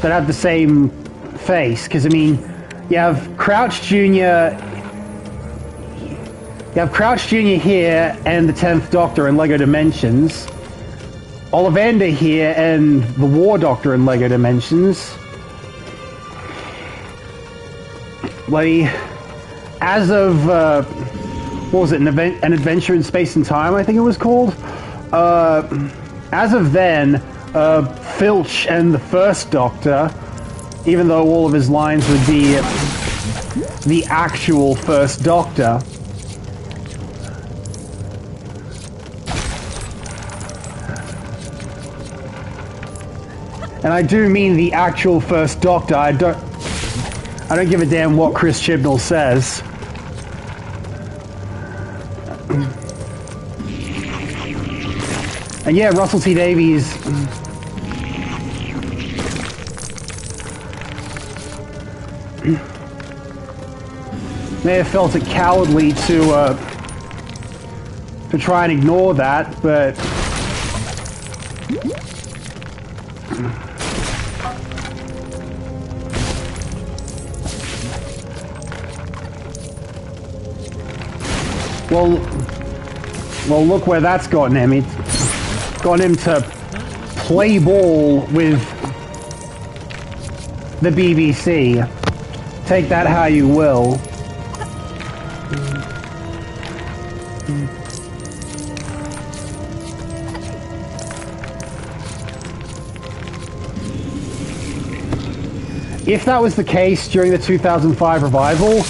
A: that have the same face? Because I mean, you have Crouch Jr. here and the 10th Doctor in Lego Dimensions. Ollivander here and the War Doctor in Lego Dimensions. Like, as of, what was it, An Adventure in Space and Time, I think it was called? As of then, Filch and the First Doctor, even though all of his lines would be the actual First Doctor, and I do mean the actual First Doctor. I don't give a damn what Chris Chibnall says. And yeah, Russell T Davies may have felt it cowardly to try and ignore that, but well, look where that's gotten him. It's gotten him to play ball with the BBC. Take that how you will. If that was the case during the 2005 revival,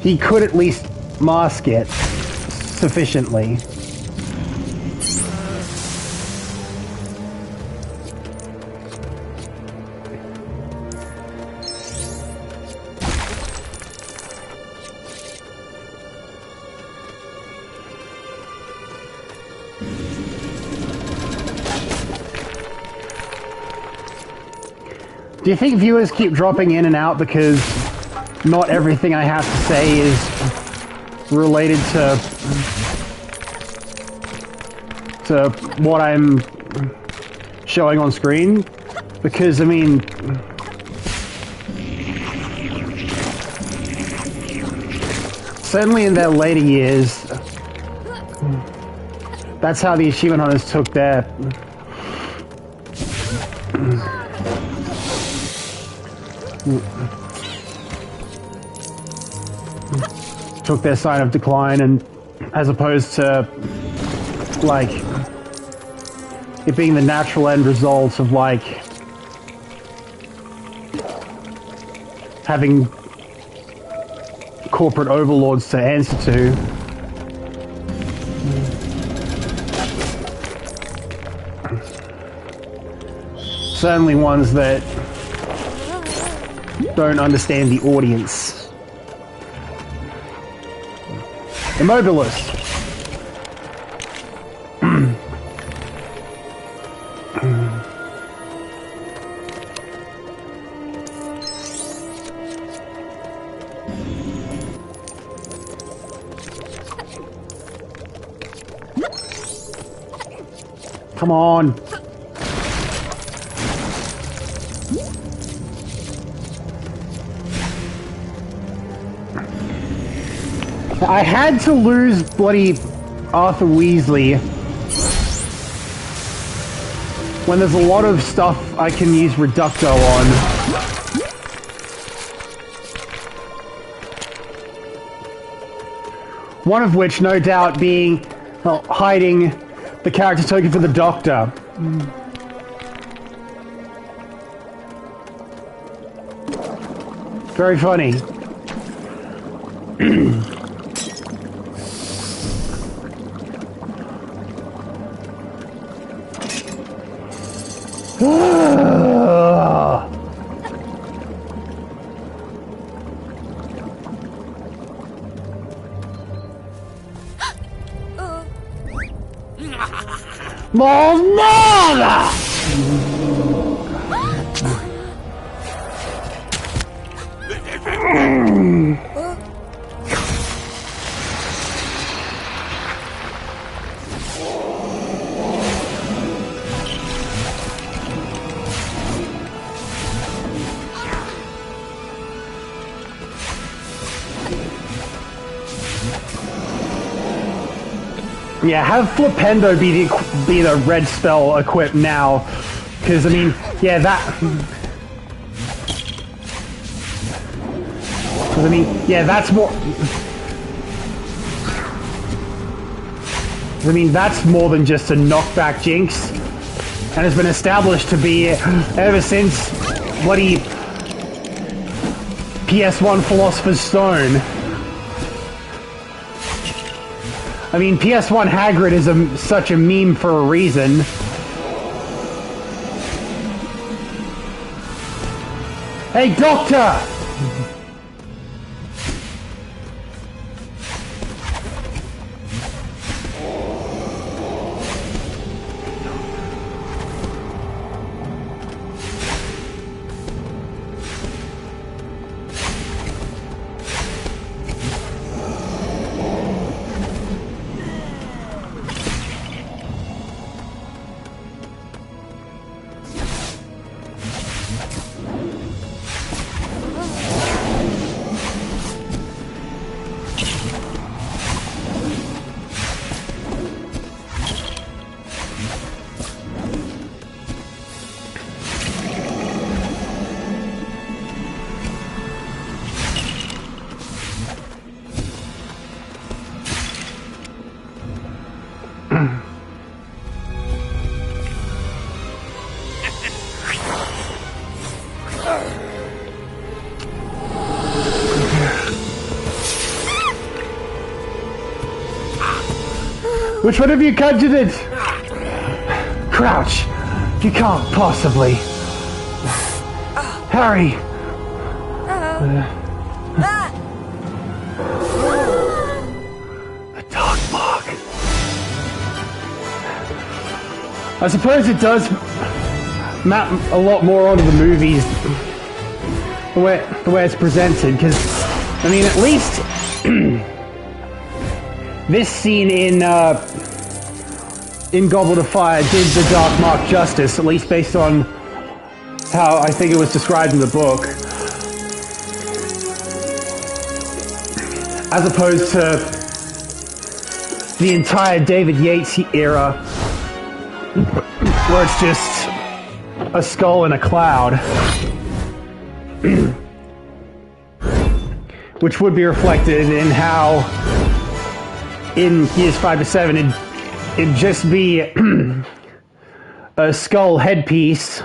A: he could at least mask it sufficiently. Do you think viewers keep dropping in and out because not everything I have to say is related to what I'm showing on screen? Because, I mean, certainly in their later years, that's how the Achievement Hunters took their sign of decline, and as opposed to like it being the natural end result of like having corporate overlords to answer to. Certainly ones that don't understand the audience. Immobilist. Come on. I had to lose bloody Arthur Weasley when there's a lot of stuff I can use Reducto on. One of which, no doubt, being hiding the character token for the Doctor. Very funny. Mother! Yeah, have Flipendo be the red spell equipped now, because I mean, yeah, that's more. I mean, that's more than just a knockback Jinx, and has been established to be ever since bloody PS1 Philosopher's Stone. I mean, PS1 Hagrid is such a meme for a reason. Hey, Doctor! Which one of you conjured it? Crouch. You can't possibly. Harry. The dark mark. I suppose it does map a lot more onto the movies, the way it's presented, because, I mean, at least this scene in Goblet of Fire did the Dark Mark justice, at least based on how I think it was described in the book, as opposed to the entire David Yates era, where it's just a skull in a cloud. Which would be reflected in how in years 5 to 7 it'd just be a skull headpiece.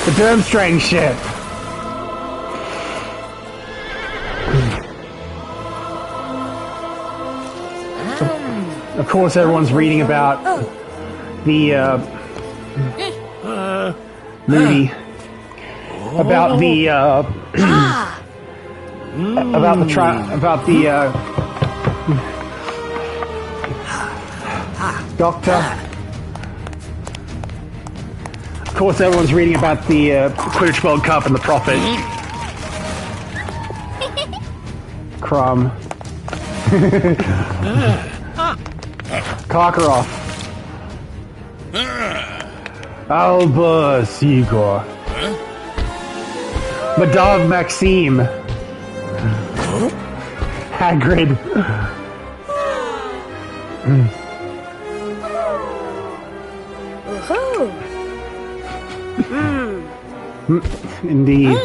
A: The Durmstrang ship. Of course, everyone's reading about the movie, about the Doctor. Of course, everyone's reading about the Quidditch World Cup and the Prophet. Crumb. Karkaroff. Albus Igor. Madame Maxime. Hagrid. Indeed.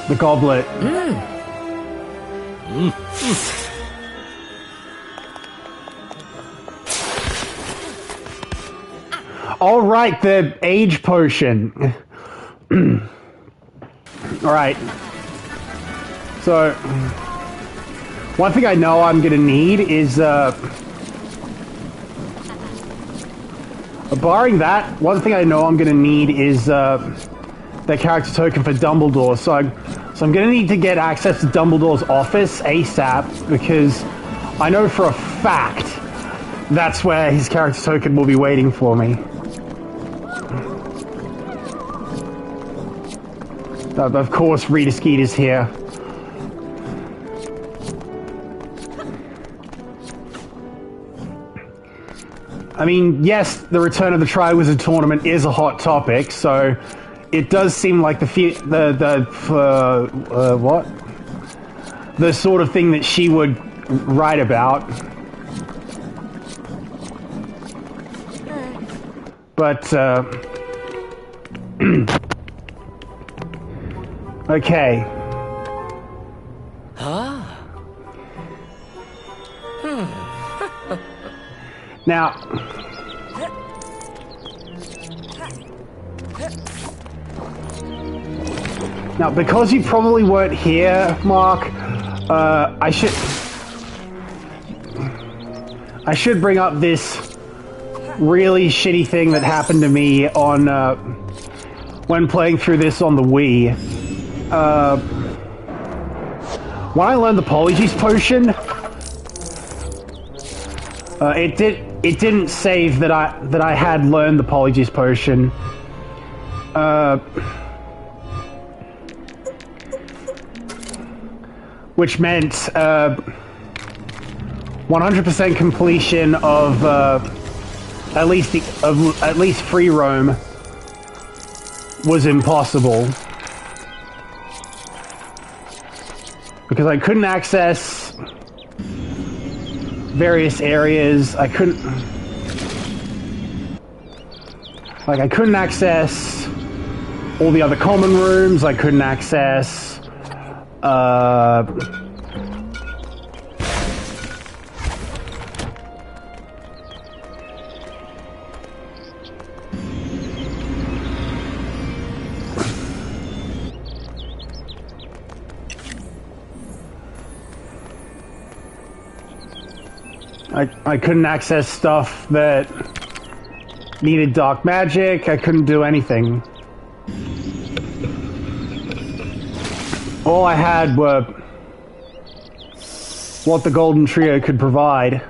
A: The Goblet. All right, the age potion. All right. So, one thing I know I'm gonna need is, barring that, one thing I know I'm gonna need is the character token for Dumbledore. So I'm gonna need to get access to Dumbledore's office ASAP, because I know for a fact that's where his character token will be waiting for me. Of course, Rita Skeeter's here. I mean, yes, the return of the Triwizard Tournament is a hot topic, so it does seem like the sort of thing that she would write about. But okay. Now, because you probably weren't here, Mark, I should bring up this really shitty thing that happened to me on when playing through this on the Wii. When I learned the Polyjuice potion, it didn't save that I had learned the Polyjuice potion. Which meant 100% completion of at least free roam was impossible, because I couldn't access various areas. I couldn't access all the other common rooms. I couldn't access I couldn't access stuff that needed dark magic. I couldn't do anything. All I had were what the Golden Trio could provide.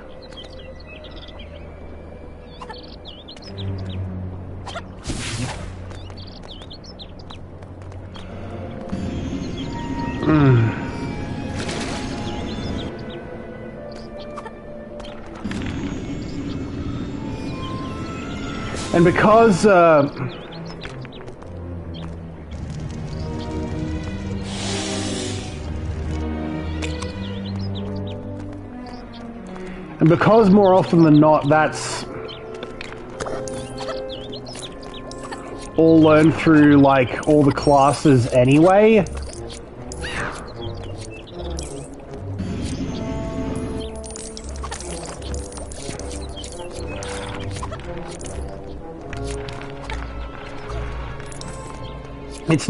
A: And because more often than not, that's all learned through, like, all the classes anyway. It's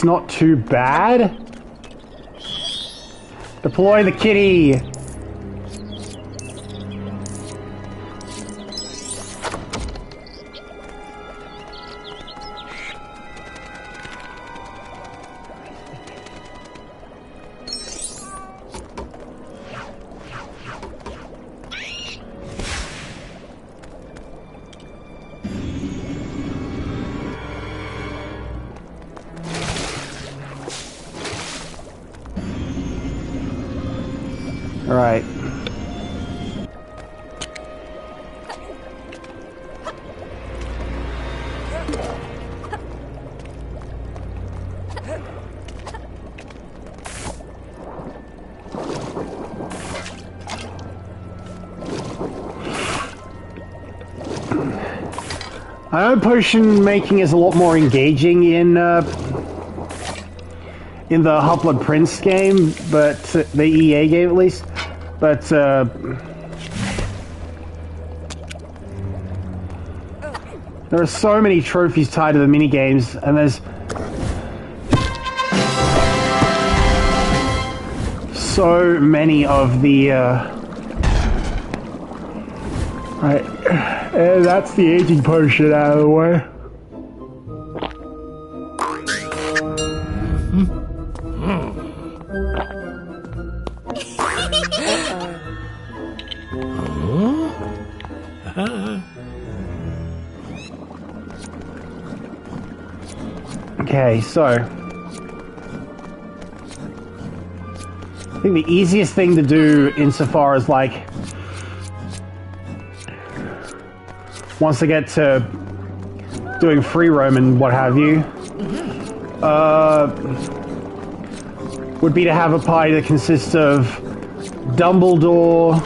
A: not too bad. Deploy the kitty. Right. I know potion making is a lot more engaging in the Half-Blood Prince game, but the EA game at least. But there are so many trophies tied to the minigames, and there's so many of the right. And that's the aging potion out of the way. Okay, so I think the easiest thing to do insofar as like once I get to doing free roam and what have you, would be to have a party that consists of Dumbledore,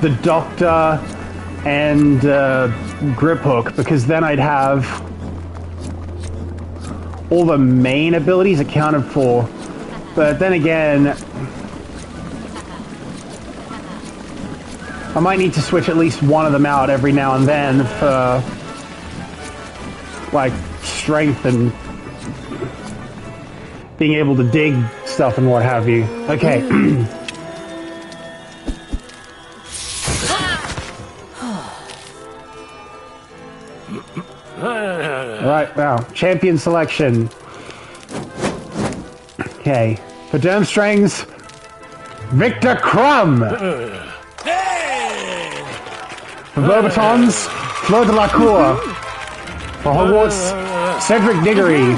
A: the Doctor, and Griphook, because then I'd have all the main abilities accounted for. But then again, I might need to switch at least one of them out every now and then for, like, strength and being able to dig stuff and what have you. Okay. Alright, wow. Champion selection. Okay. For Durmstrang's, Victor Crumb! For Beauxbatons, Fleur de la Cour. For Hogwarts, Cedric Diggory.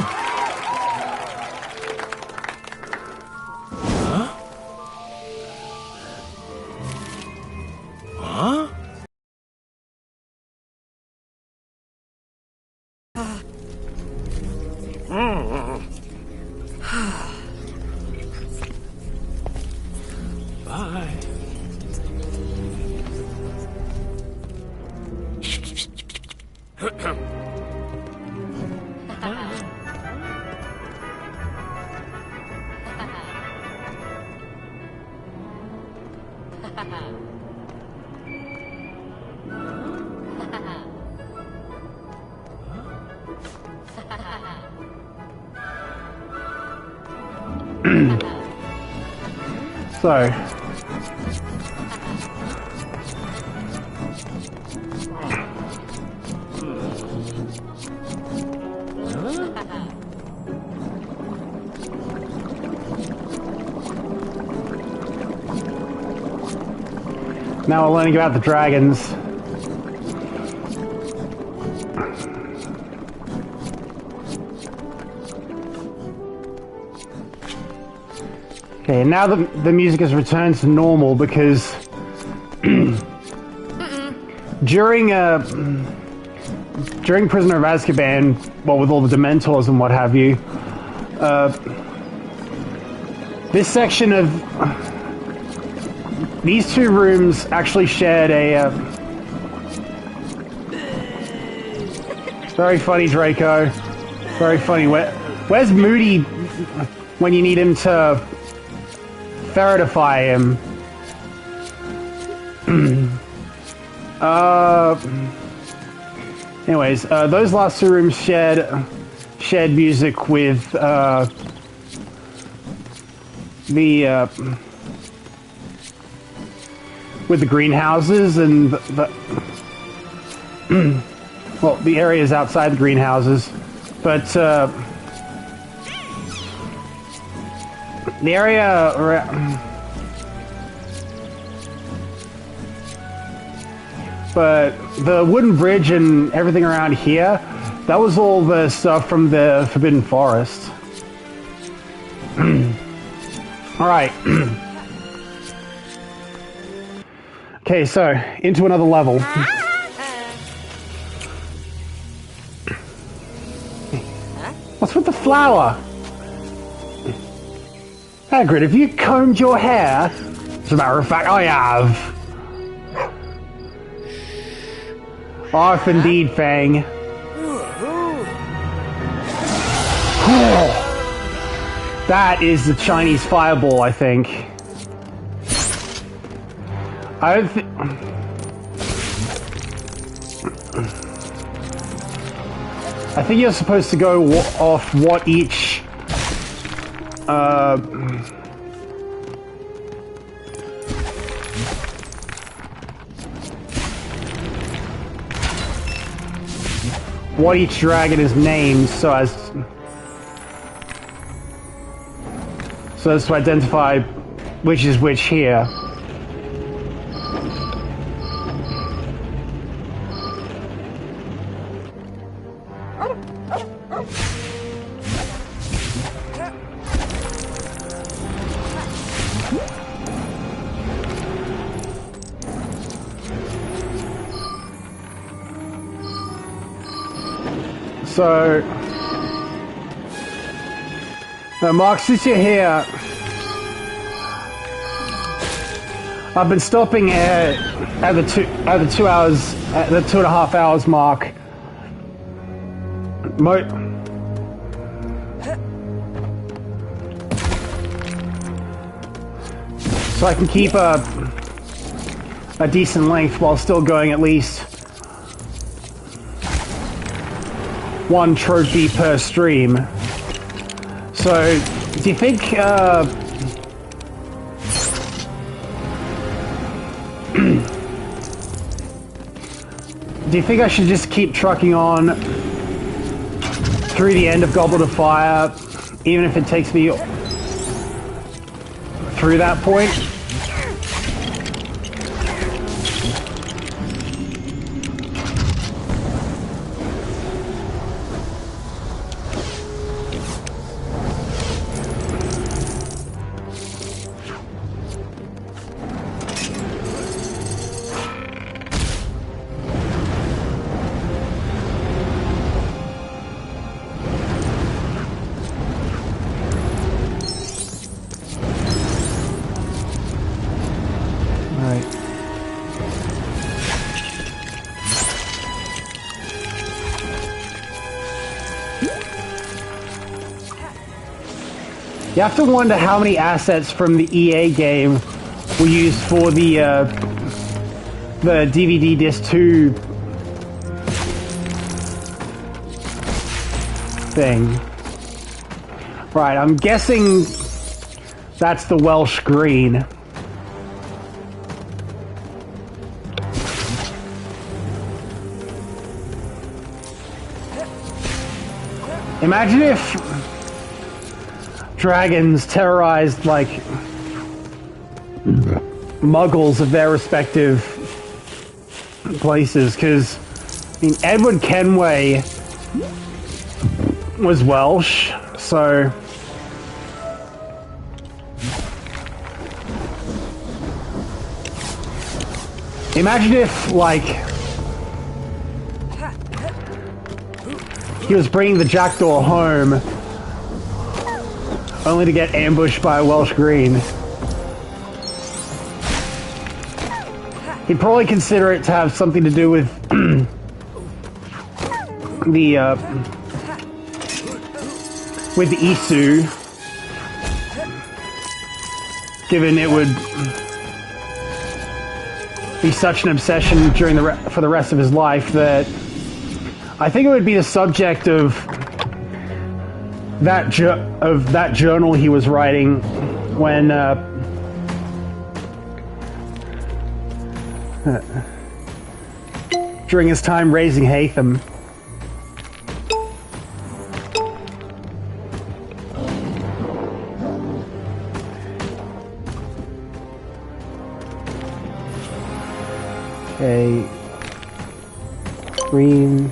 B: Bye.
A: So, now we're learning about the dragons. Okay, and now the music has returned to normal because during Prisoner of Azkaban, well, with all the Dementors and what have you, this section of these two rooms actually shared a very funny Draco, very funny. Where's Moody when you need him to ferretify him? Anyways, those last two rooms shared music with the greenhouses and well, the areas outside the greenhouses, but the area around, but the wooden bridge and everything around here, that was all the stuff from the Forbidden Forest. Alright. Okay, so, into another level. What's with the flower? Hagrid, have you combed your hair? As a matter of fact, I have. If indeed, Fang. That is the Chinese fireball, I think. I don't think... I think you're supposed to go off what each... what each dragon is named so as to identify which is which here. So, Mark, since you're here, I've been stopping at the 2.5 hours mark. So I can keep a decent length while still going at least one trophy per stream. So, do you think, do you think I should just keep trucking on through the end of Goblet of Fire, even if it takes me through that point? You have to wonder how many assets from the EA game were used for the DVD Disc 2 thing. Right, I'm guessing that's the Welsh green. Imagine if dragons terrorized, like, muggles of their respective places, because, I mean, Edward Kenway was Welsh, so... Imagine if, like, he was bringing the jackdaw home only to get ambushed by a Welsh green. He'd probably consider it to have something to do with the Isu, given it would be such an obsession during for the rest of his life that I think it would be the subject of that journal he was writing when during his time raising Haytham. Okay, green,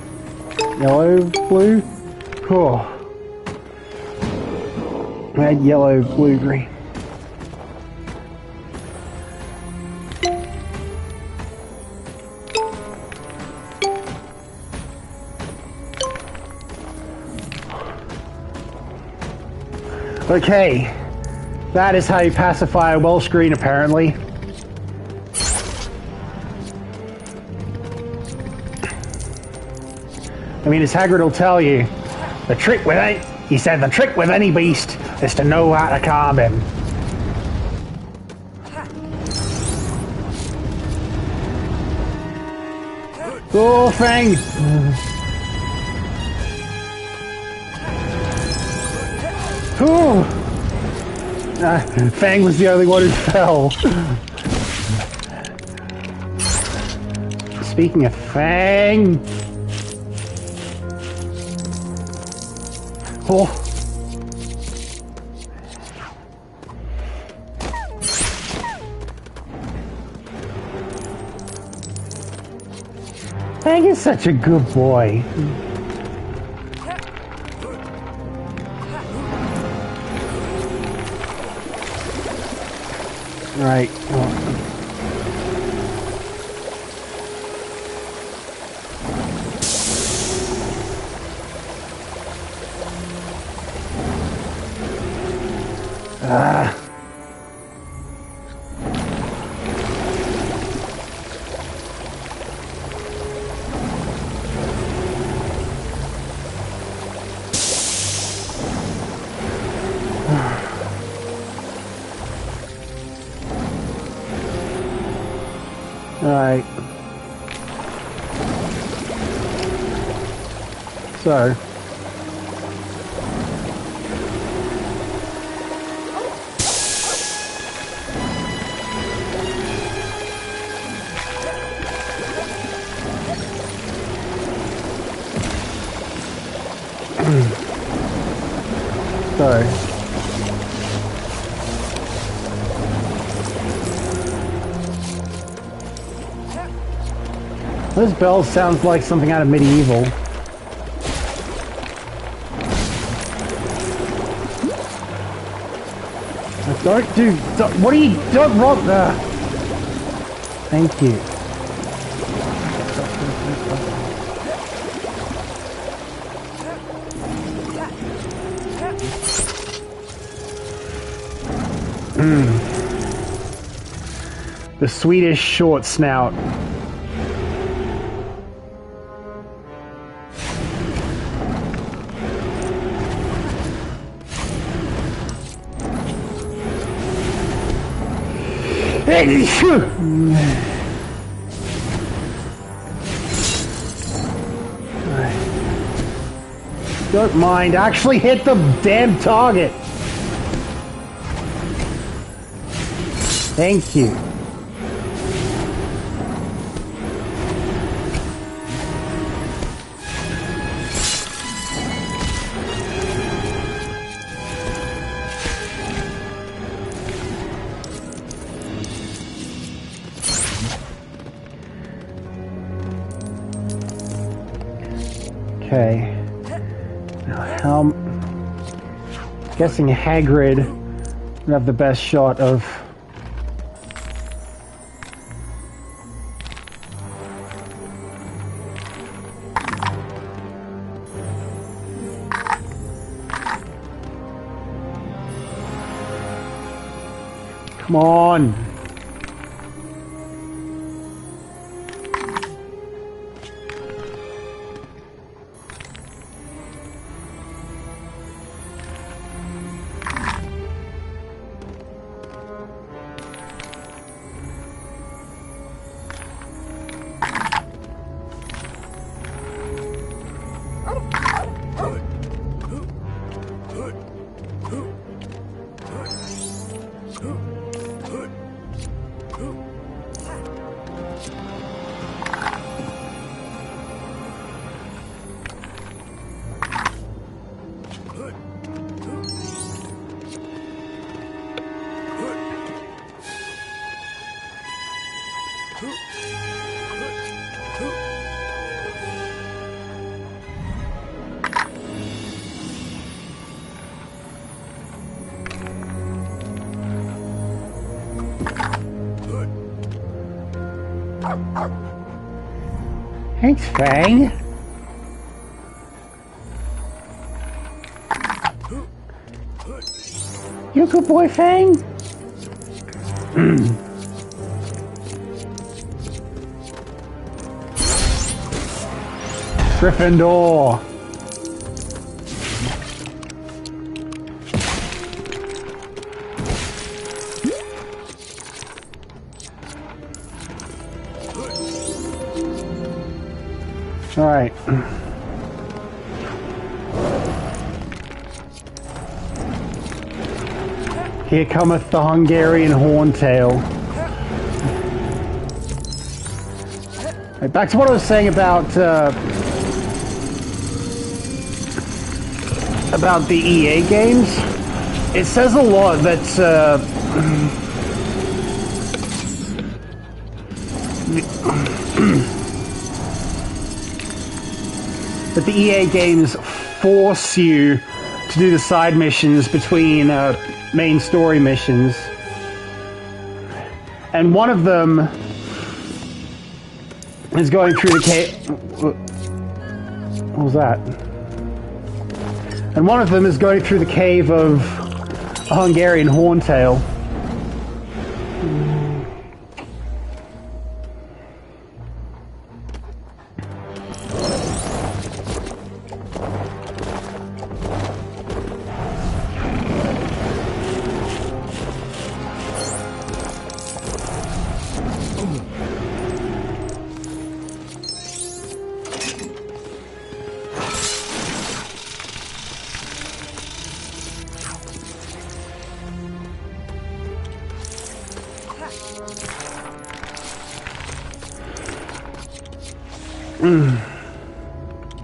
A: yellow, blue. Cool. Red, yellow, blue, green. Okay, that is how you pacify a Welsh green, apparently. I mean, as Hagrid will tell you, the trick with any beast is to know how to calm him. Oh, Fang! Ooh. Fang was the only one who fell. Speaking of Fang... Oh. Fang is such a good boy. Right. Alright. So. So. This bell sounds like something out of Medieval. What are you, don't rock there. Thank you. The Swedish short snout. Don't mind, actually hit the damn target. Thank you. Okay. Now, I'm guessing Hagrid would have the best shot of... Come on! Thanks, Fang. You a good boy, Fang? Gryffindor. All right. Here cometh the Hungarian horntail. Right, back to what I was saying about the EA games. It says a lot that that the EA games force you to do the side missions between main story missions, and one of them is going through the cave. What was that? And one of them is going through the cave of a Hungarian horntail.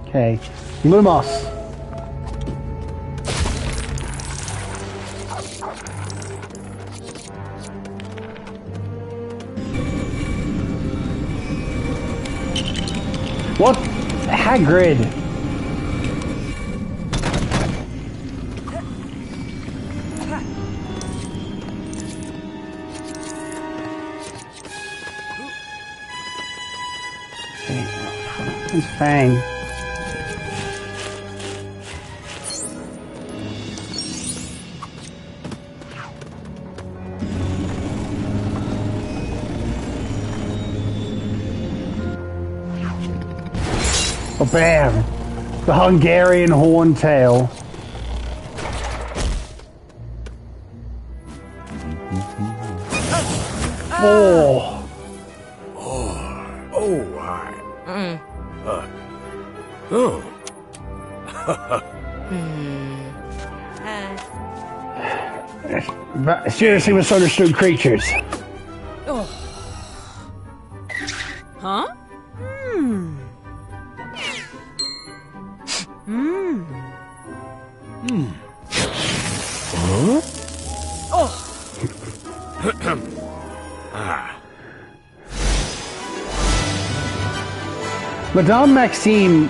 A: Okay, Lumos. What? Hagrid. It's Fang. Oh, bam! The Hungarian horntail. Oh! Seriously misunderstood creatures.
B: Oh. Huh? Hmm. Hmm.
C: Hmm. Huh?
B: Oh.
C: Ah.
A: Madame Maxime.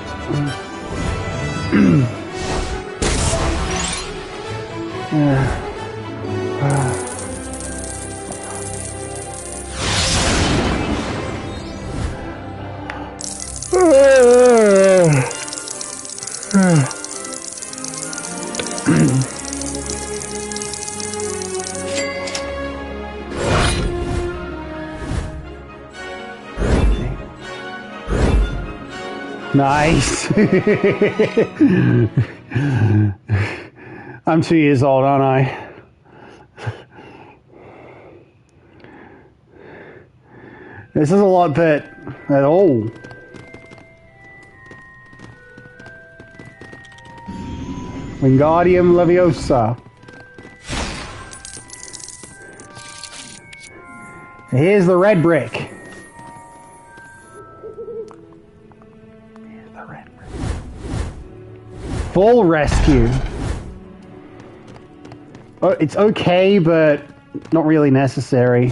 A: Nice. I'm 2 years old, aren't I? This is a lot that oh. Wingardium Leviosa. Here's the red brick. Here's the red brick. Full rescue. Oh, it's okay, but not really necessary.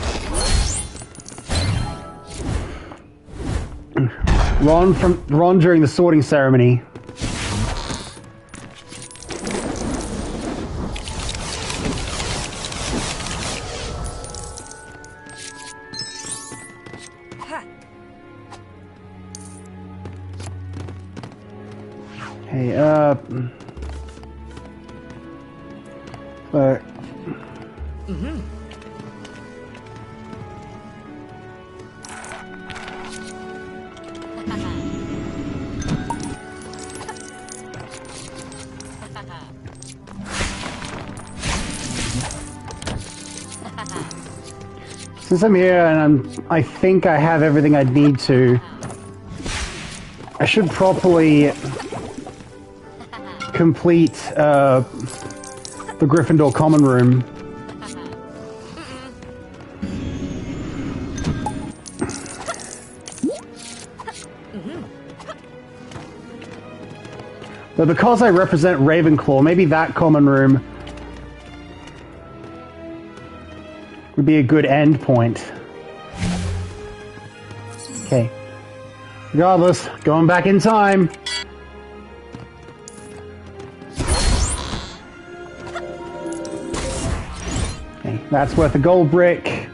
A: Ron during the sorting ceremony. Hey, Since I'm here and I think I have everything I need to, I should properly complete the Gryffindor common room. But because I represent Ravenclaw, maybe that common room would be a good end point. Okay. Regardless, going back in time. Okay, that's worth a gold brick.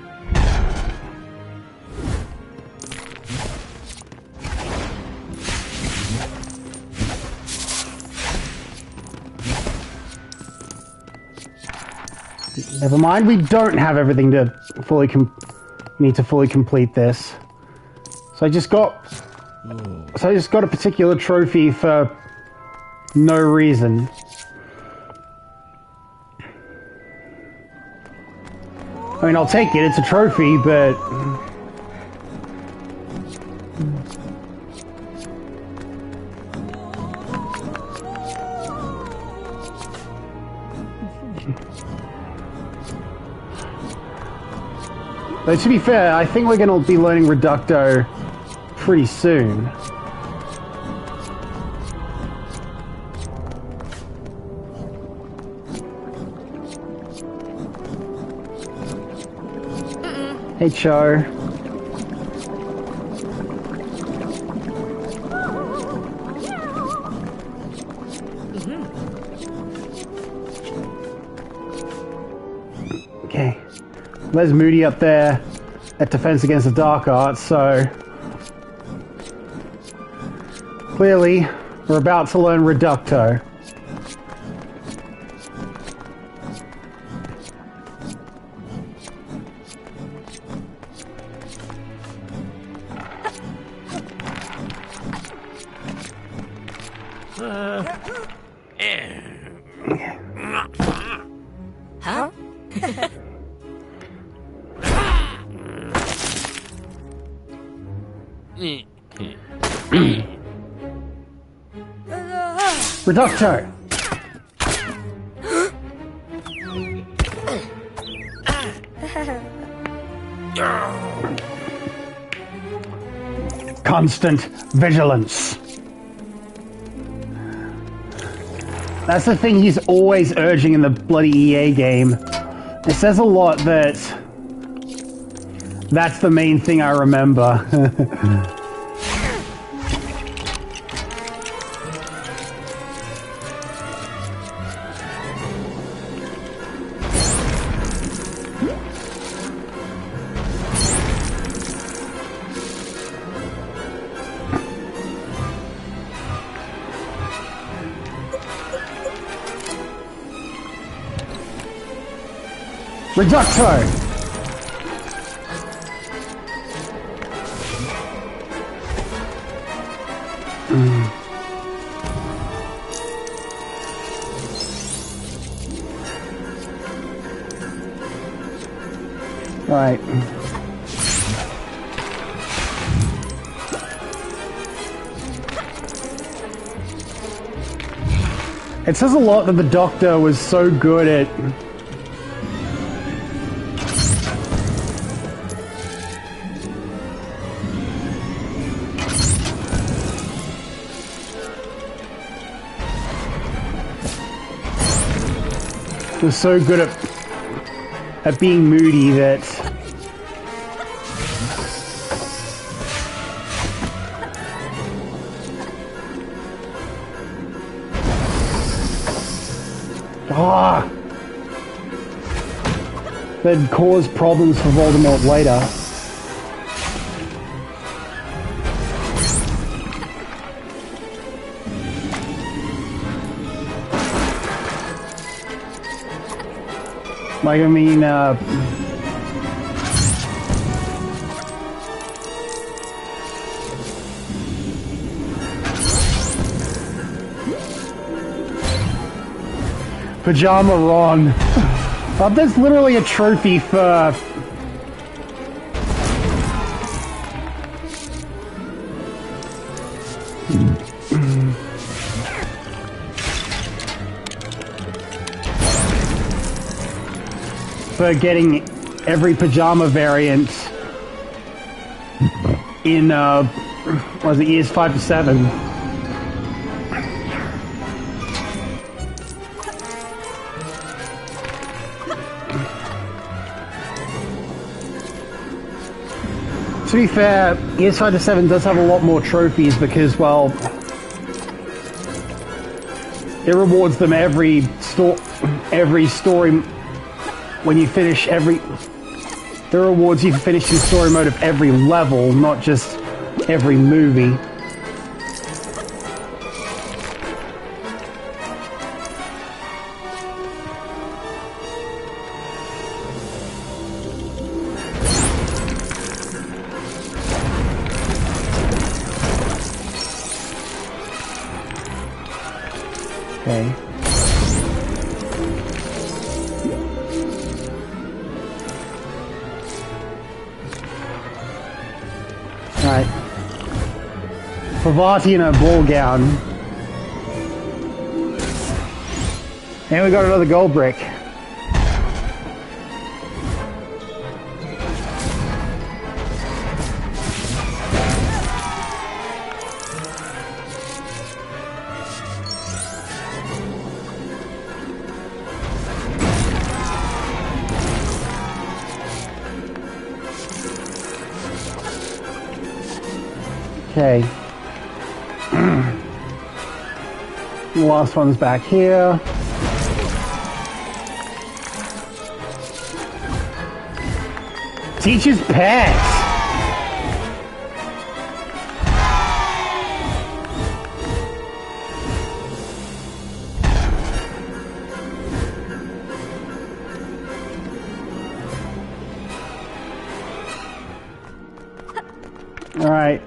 A: Never mind, we don't have everything to fully need to fully complete this. So I just got a particular trophy for no reason. I mean, I'll take it, it's a trophy, but though, to be fair, I think we're going to be learning Reducto pretty soon. Hey, Cho. Okay. There's Moody up there at Defense Against the Dark Arts, so clearly we're about to learn Reducto.
B: Huh?
A: Reducto! Constant vigilance. That's the thing he's always urging in the bloody EA game. It says a lot that that's the main thing I remember. Reducto! Right. It says a lot that the Doctor was so good at at being moody that that'd cause problems for Voldemort later. Like, I mean, Pajama Ron. There's literally a trophy for... for getting every pajama variant in, was it years 5 to 7? To be fair, years 5 to 7 does have a lot more trophies because, well, it rewards them every story when you finish every... It rewards you for finishing story mode of every level, not just every movie. Okay. Right. Pavati in a ball gown. And we got another gold brick. Okay. The last one's back here. Teacher's pet. All right.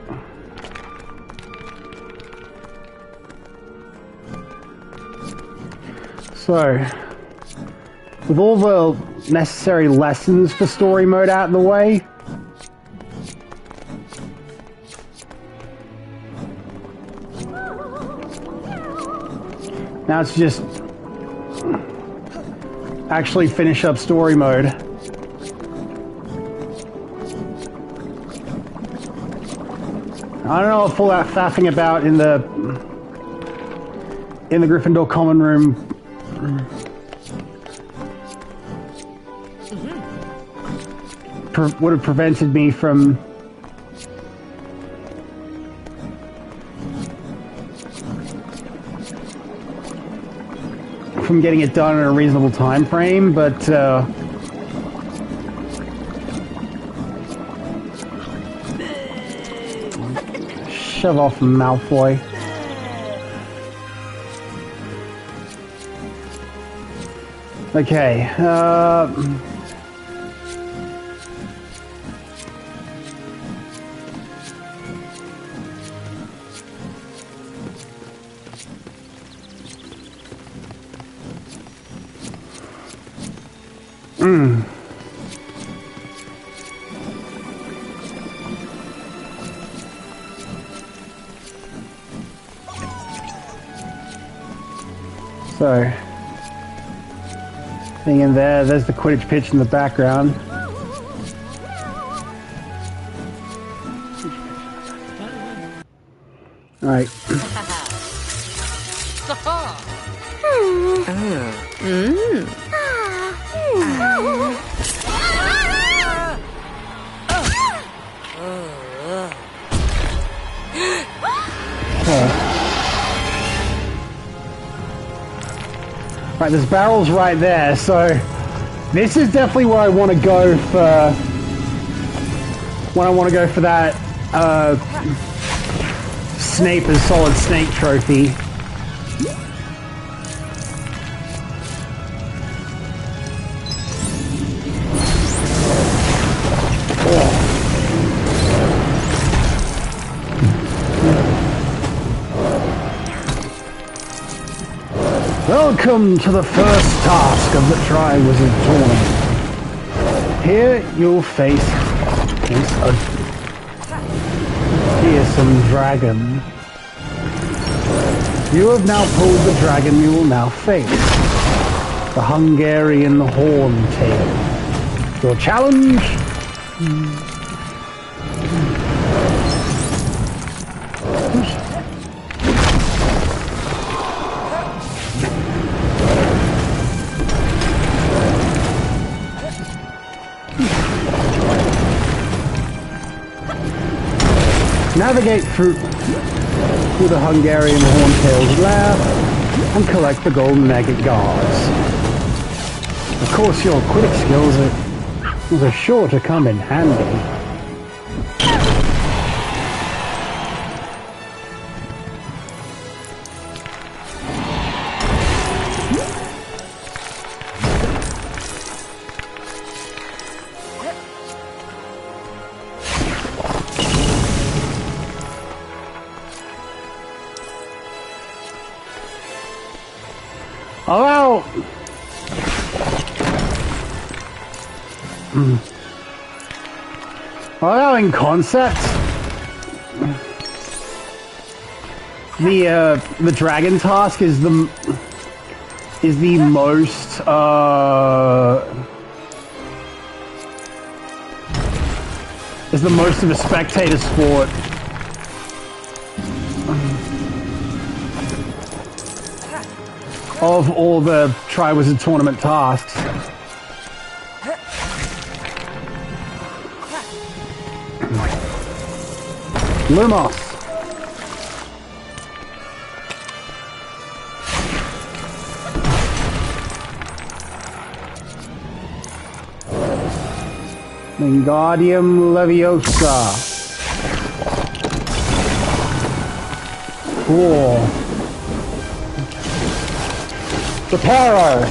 A: So, with all the necessary lessons for story mode out of the way, now it's just actually finish up story mode. I don't know what all that faffing about in the Gryffindor common room would have prevented me from getting it done in a reasonable time frame, but shove off, Malfoy. Okay, so, thing in there, there's the Quidditch pitch in the background. Alright. Right, there's barrels right there, so this is definitely where I want to go for that Snape and Solid Snake trophy. Welcome to the first task of the Tri-Wizard Tournament. Here you'll face a fearsome dragon. You have now pulled the dragon you will now face. The Hungarian Horntail. Your challenge? Navigate through the Hungarian Horntail's lab and collect the golden agate guards. Of course, your quick skills are sure to come in handy. Although in concept, the dragon task is the most of a spectator sport. Of all the Tri-Wizard Tournament tasks. Lumos. Wingardium Leviosa. Cool. Reparo.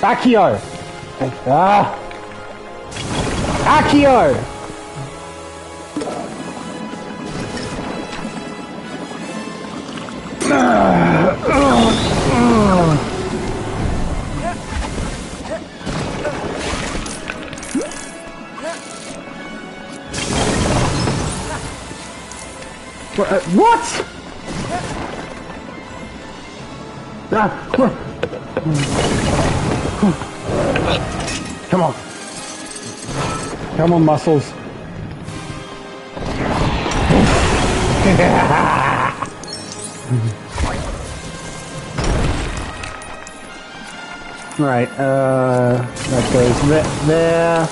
A: Accio! Accio! What? Come on. Come on, muscles. Right, that goes there.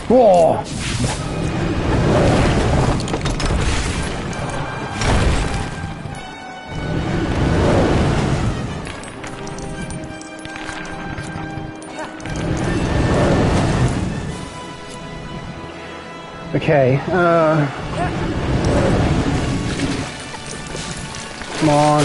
A: Whoa! Okay, come on.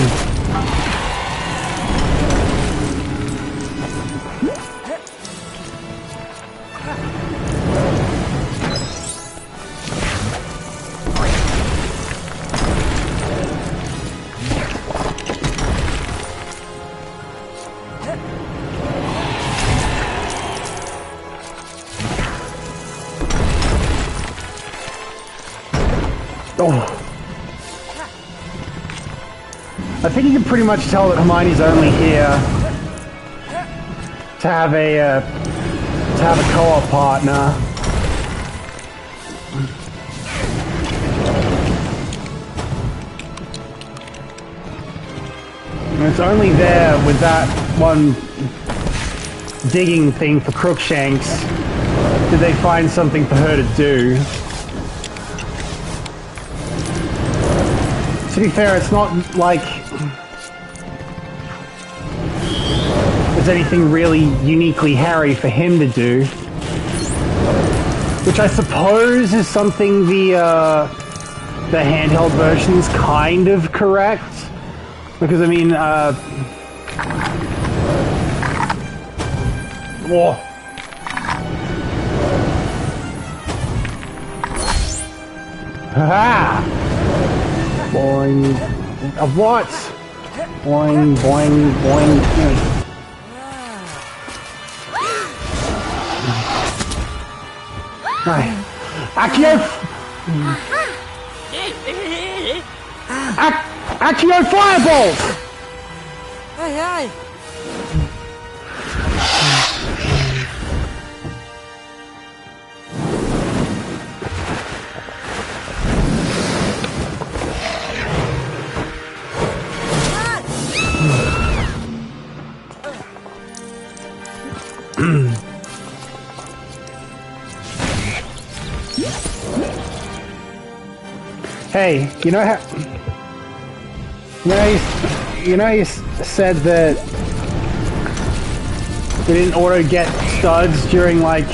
A: I think you can pretty much tell that Hermione's only here to have a co-op partner. And it's only there with that one digging thing for Crookshanks did they find something for her to do. To be fair, it's not like there's anything really uniquely Harry for him to do. Which I suppose is something the handheld version's kind of correct. Because, I mean, whoa. Ha! Boing. What? Boing, boing, boing. Accio! Accio Firebolt!
B: Ai, ai.
A: Hey, you know how you said that we didn't auto get studs during like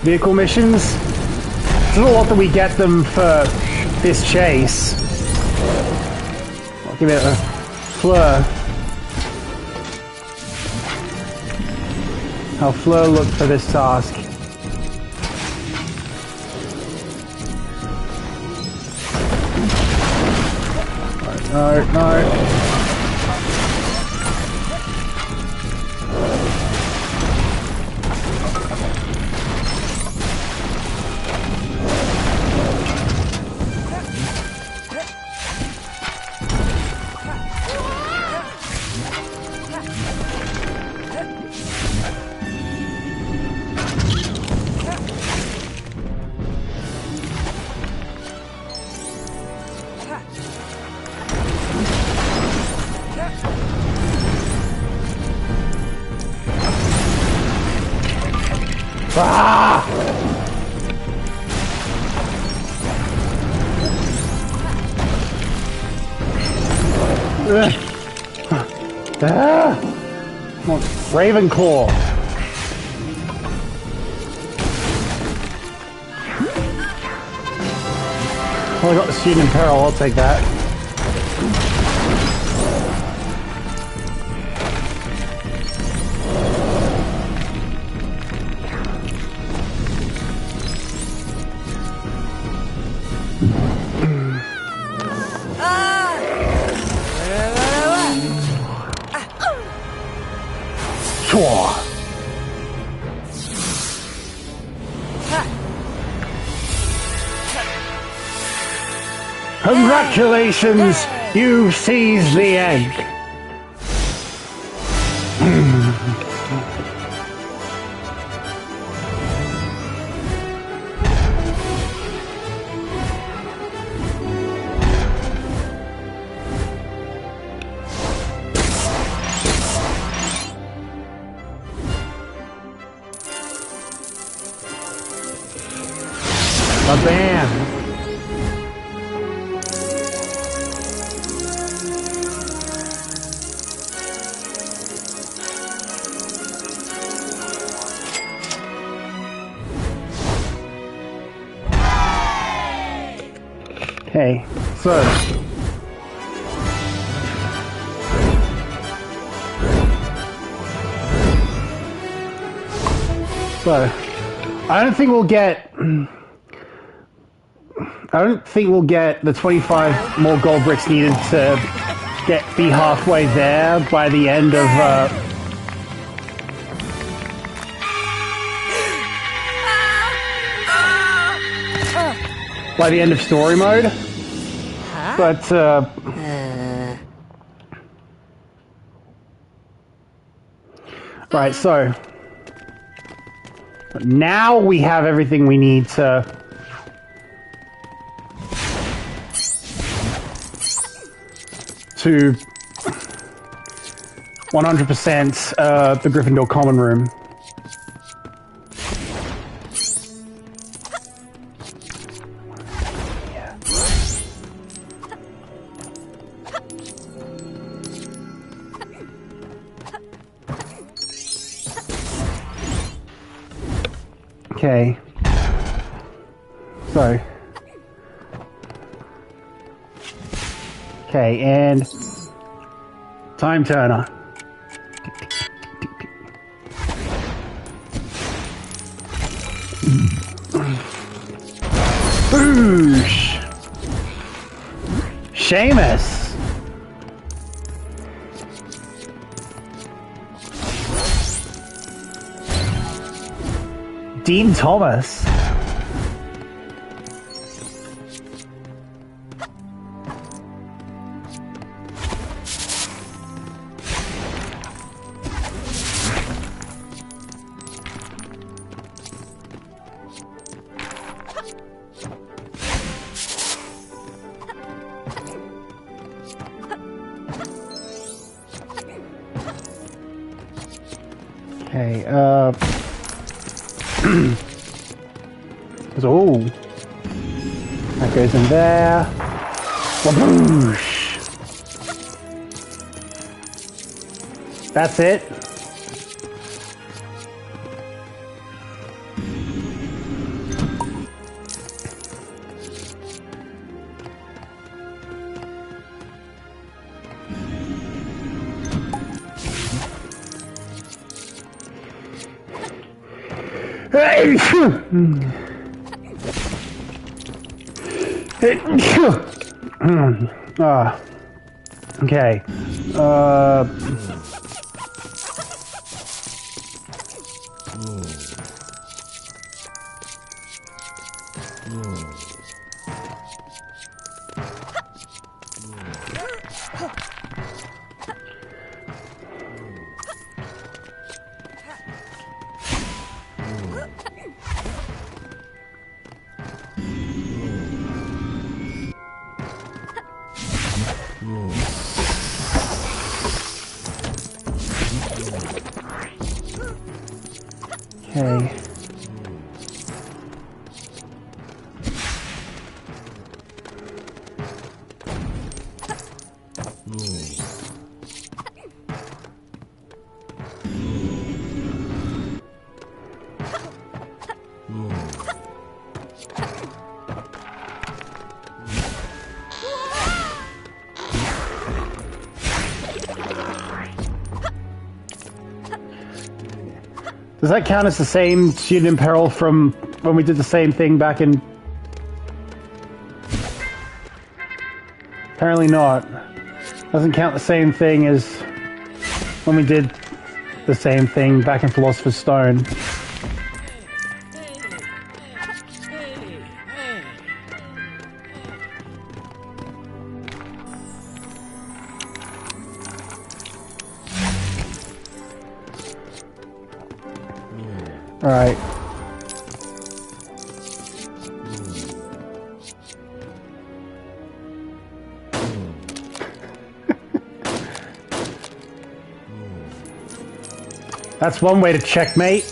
A: vehicle missions? There's a lot that we get them for this chase. I'll give it a Fleur. How Fleur looked for this task. No, no. Ah! Come on, Ravenclaw. Well, I got the student in peril, I'll take that. Congratulations, you've seized the egg. Bam! Okay, so I don't think we'll get the 25 more gold bricks needed to be halfway there by the end of story mode. But right, so now we have everything we need to 100% the Gryffindor common room. Okay. So. Okay, and time turner. Boosh! Seamus! Dean Thomas. Okay, oh, that goes in there. Waboosh. That's it. Okay. Okay. Does that count as the same student in peril from when we did the same thing back in... Apparently not. Doesn't count the same thing as when we did the same thing back in Philosopher's Stone. Alright. That's one way to checkmate.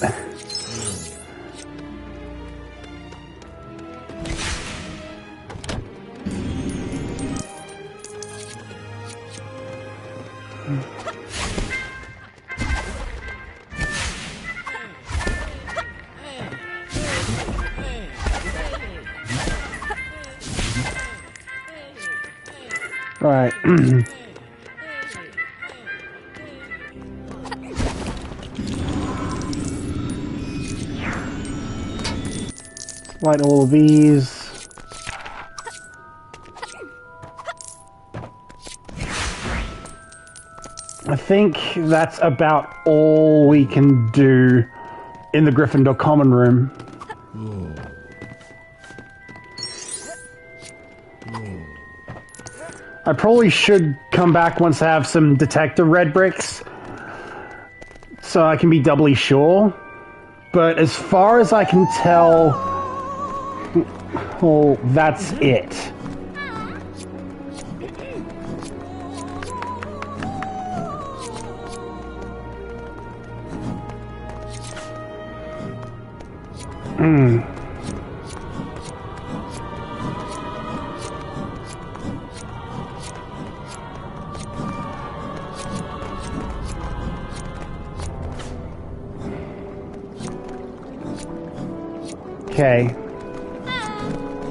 A: Right. Light all of these. I think that's about all we can do in the Gryffindor common room. I probably should come back once I have some detector red bricks, so I can be doubly sure. But as far as I can tell, well, that's it.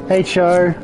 A: Hey, Cho.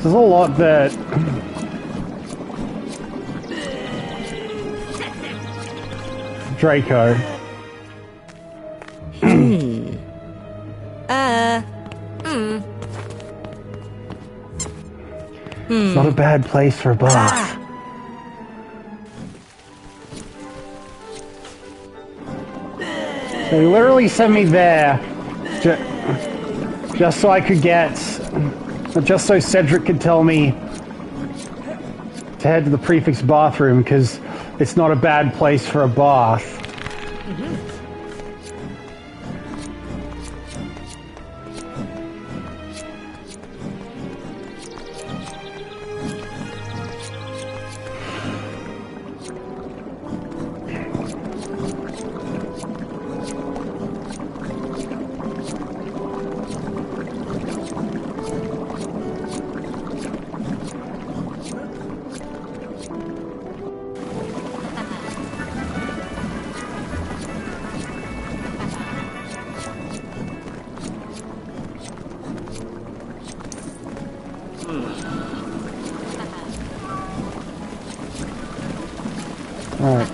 A: There's a lot that Draco. Not a bad place for a bath. They literally sent me there just so I could get, just so Cedric could tell me to head to the prefix bathroom because it's not a bad place for a bath. Alright.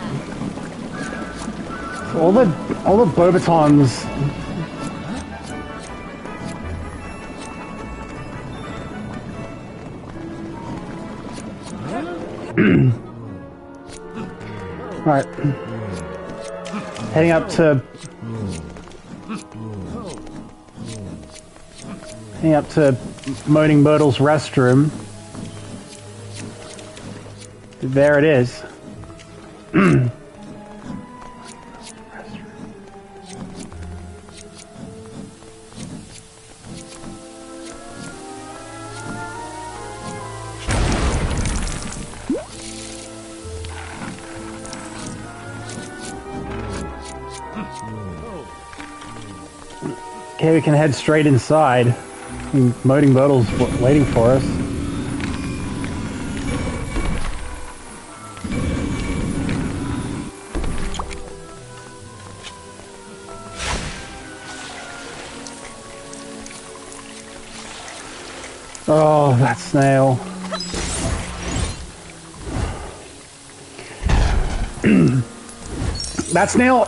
A: All the Bobatons. Alright. Heading up to Moaning Myrtle's restroom. There it is. Okay, we can head straight inside. Moaning Myrtle's waiting for us. Oh, that snail. That snail...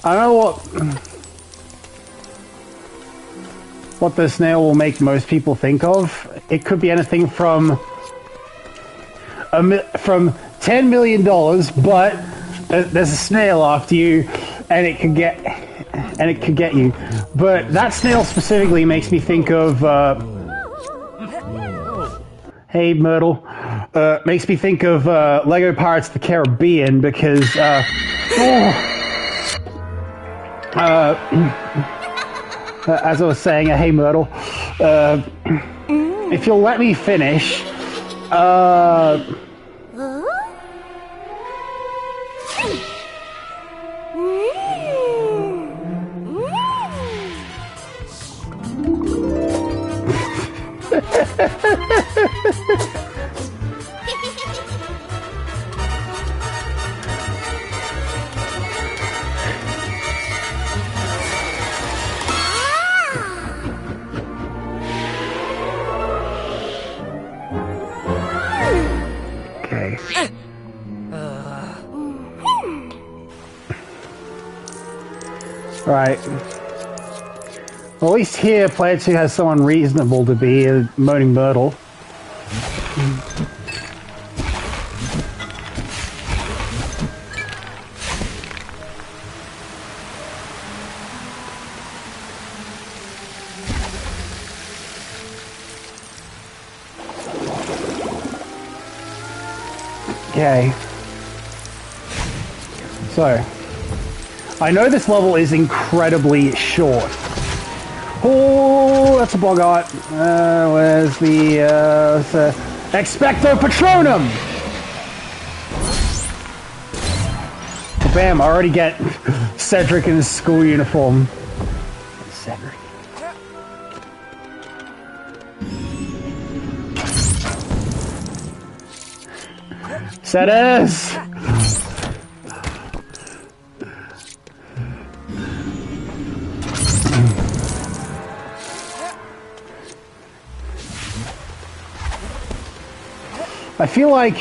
A: I don't know what the snail will make most people think of. It could be anything from $10 million, but there's a snail after you, and it could get you. But that snail specifically makes me think of hey Myrtle, makes me think of Lego Pirates of the Caribbean because as I was saying, hey Myrtle, if you'll let me finish, right. Well, at least here, player 2 has someone reasonable to be a Moaning Myrtle. Okay. So, I know this level is incredibly short. Oh, that's a boggart. Where's the Expecto Patronum! Bam, I already get Cedric in his school uniform. Cedric. Cedes! I feel like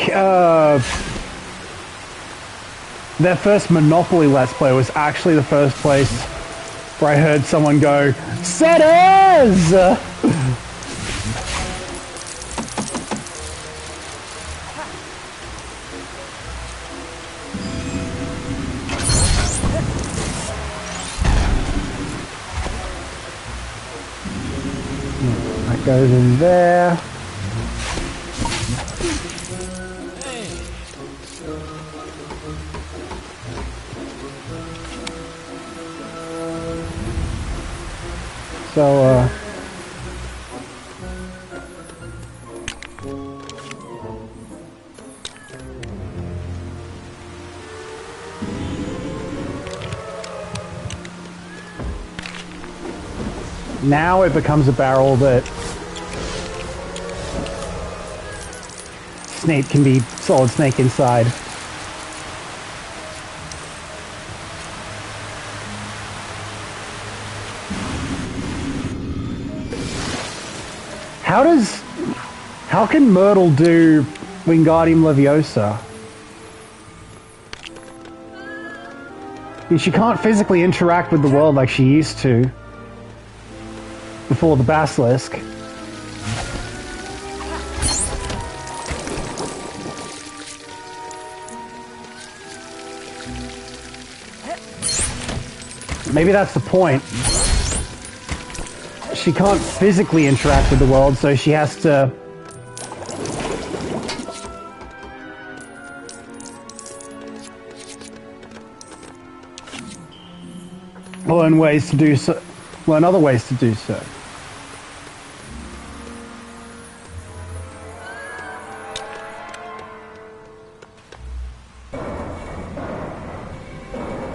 A: their first Monopoly Let's Play was actually the first place where I heard someone go, Cedes! That goes in there. So, now it becomes a barrel that Snape can be Solid Snake inside. How can Myrtle do Wingardium Leviosa? I mean, she can't physically interact with the world like she used to before the Basilisk. Maybe that's the point. She can't physically interact with the world, so she has to learn ways to do so, learn other ways to do so.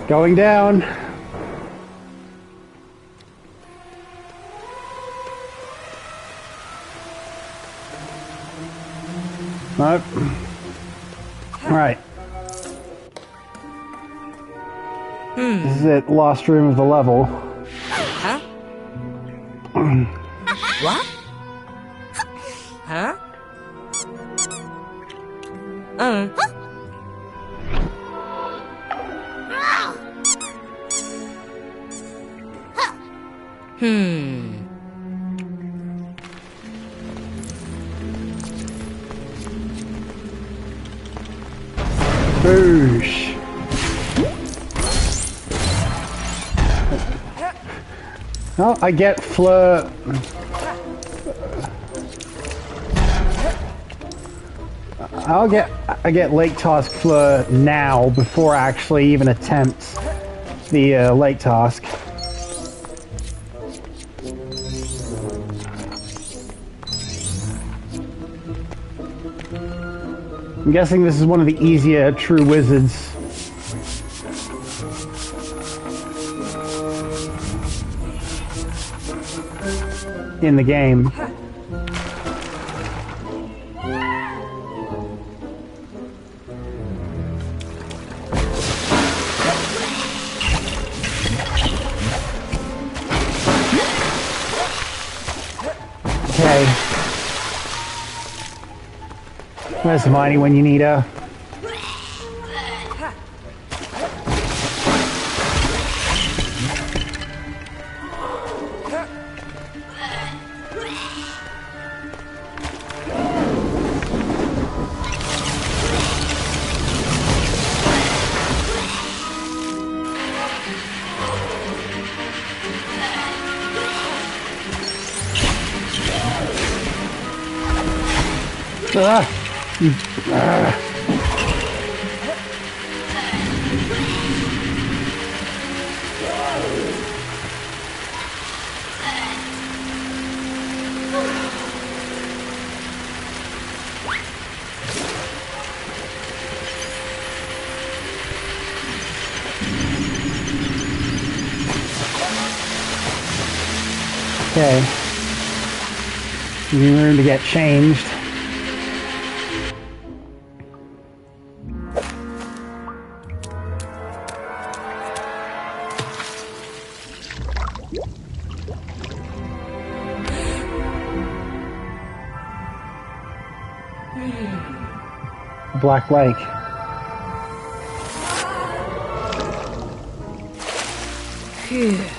A: Going down. Nope. Alright. This is it, last room of the level.
B: Huh? What? Huh?
A: Boosh. Oh, I get Fleur. I get Lake Task Fleur now before I actually even attempt the Lake Task. I'm guessing this is one of the easier true wizards. In the game. Okay. Where's Hermione when you need her? Okay. Need room to get changed. Black Lake.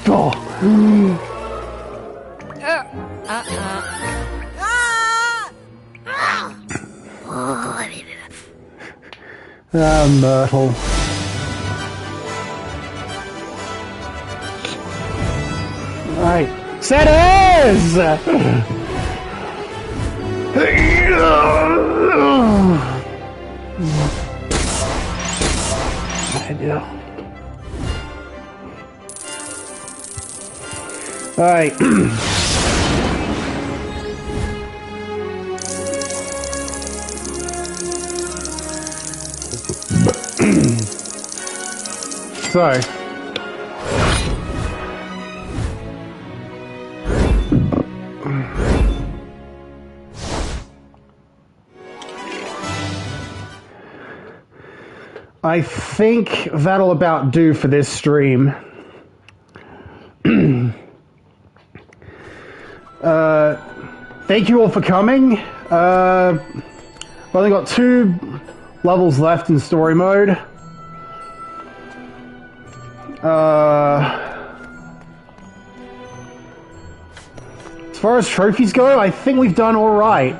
A: Oh. Myrtle. Right. Setters! I do. Alright. So. I think that'll about do for this stream. Thank you all for coming. I've only got 2 levels left in story mode. As far as trophies go, I think we've done all right.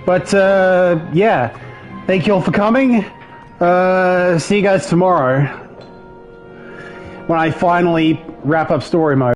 A: But yeah, thank you all for coming. See you guys tomorrow when I finally wrap up story mode.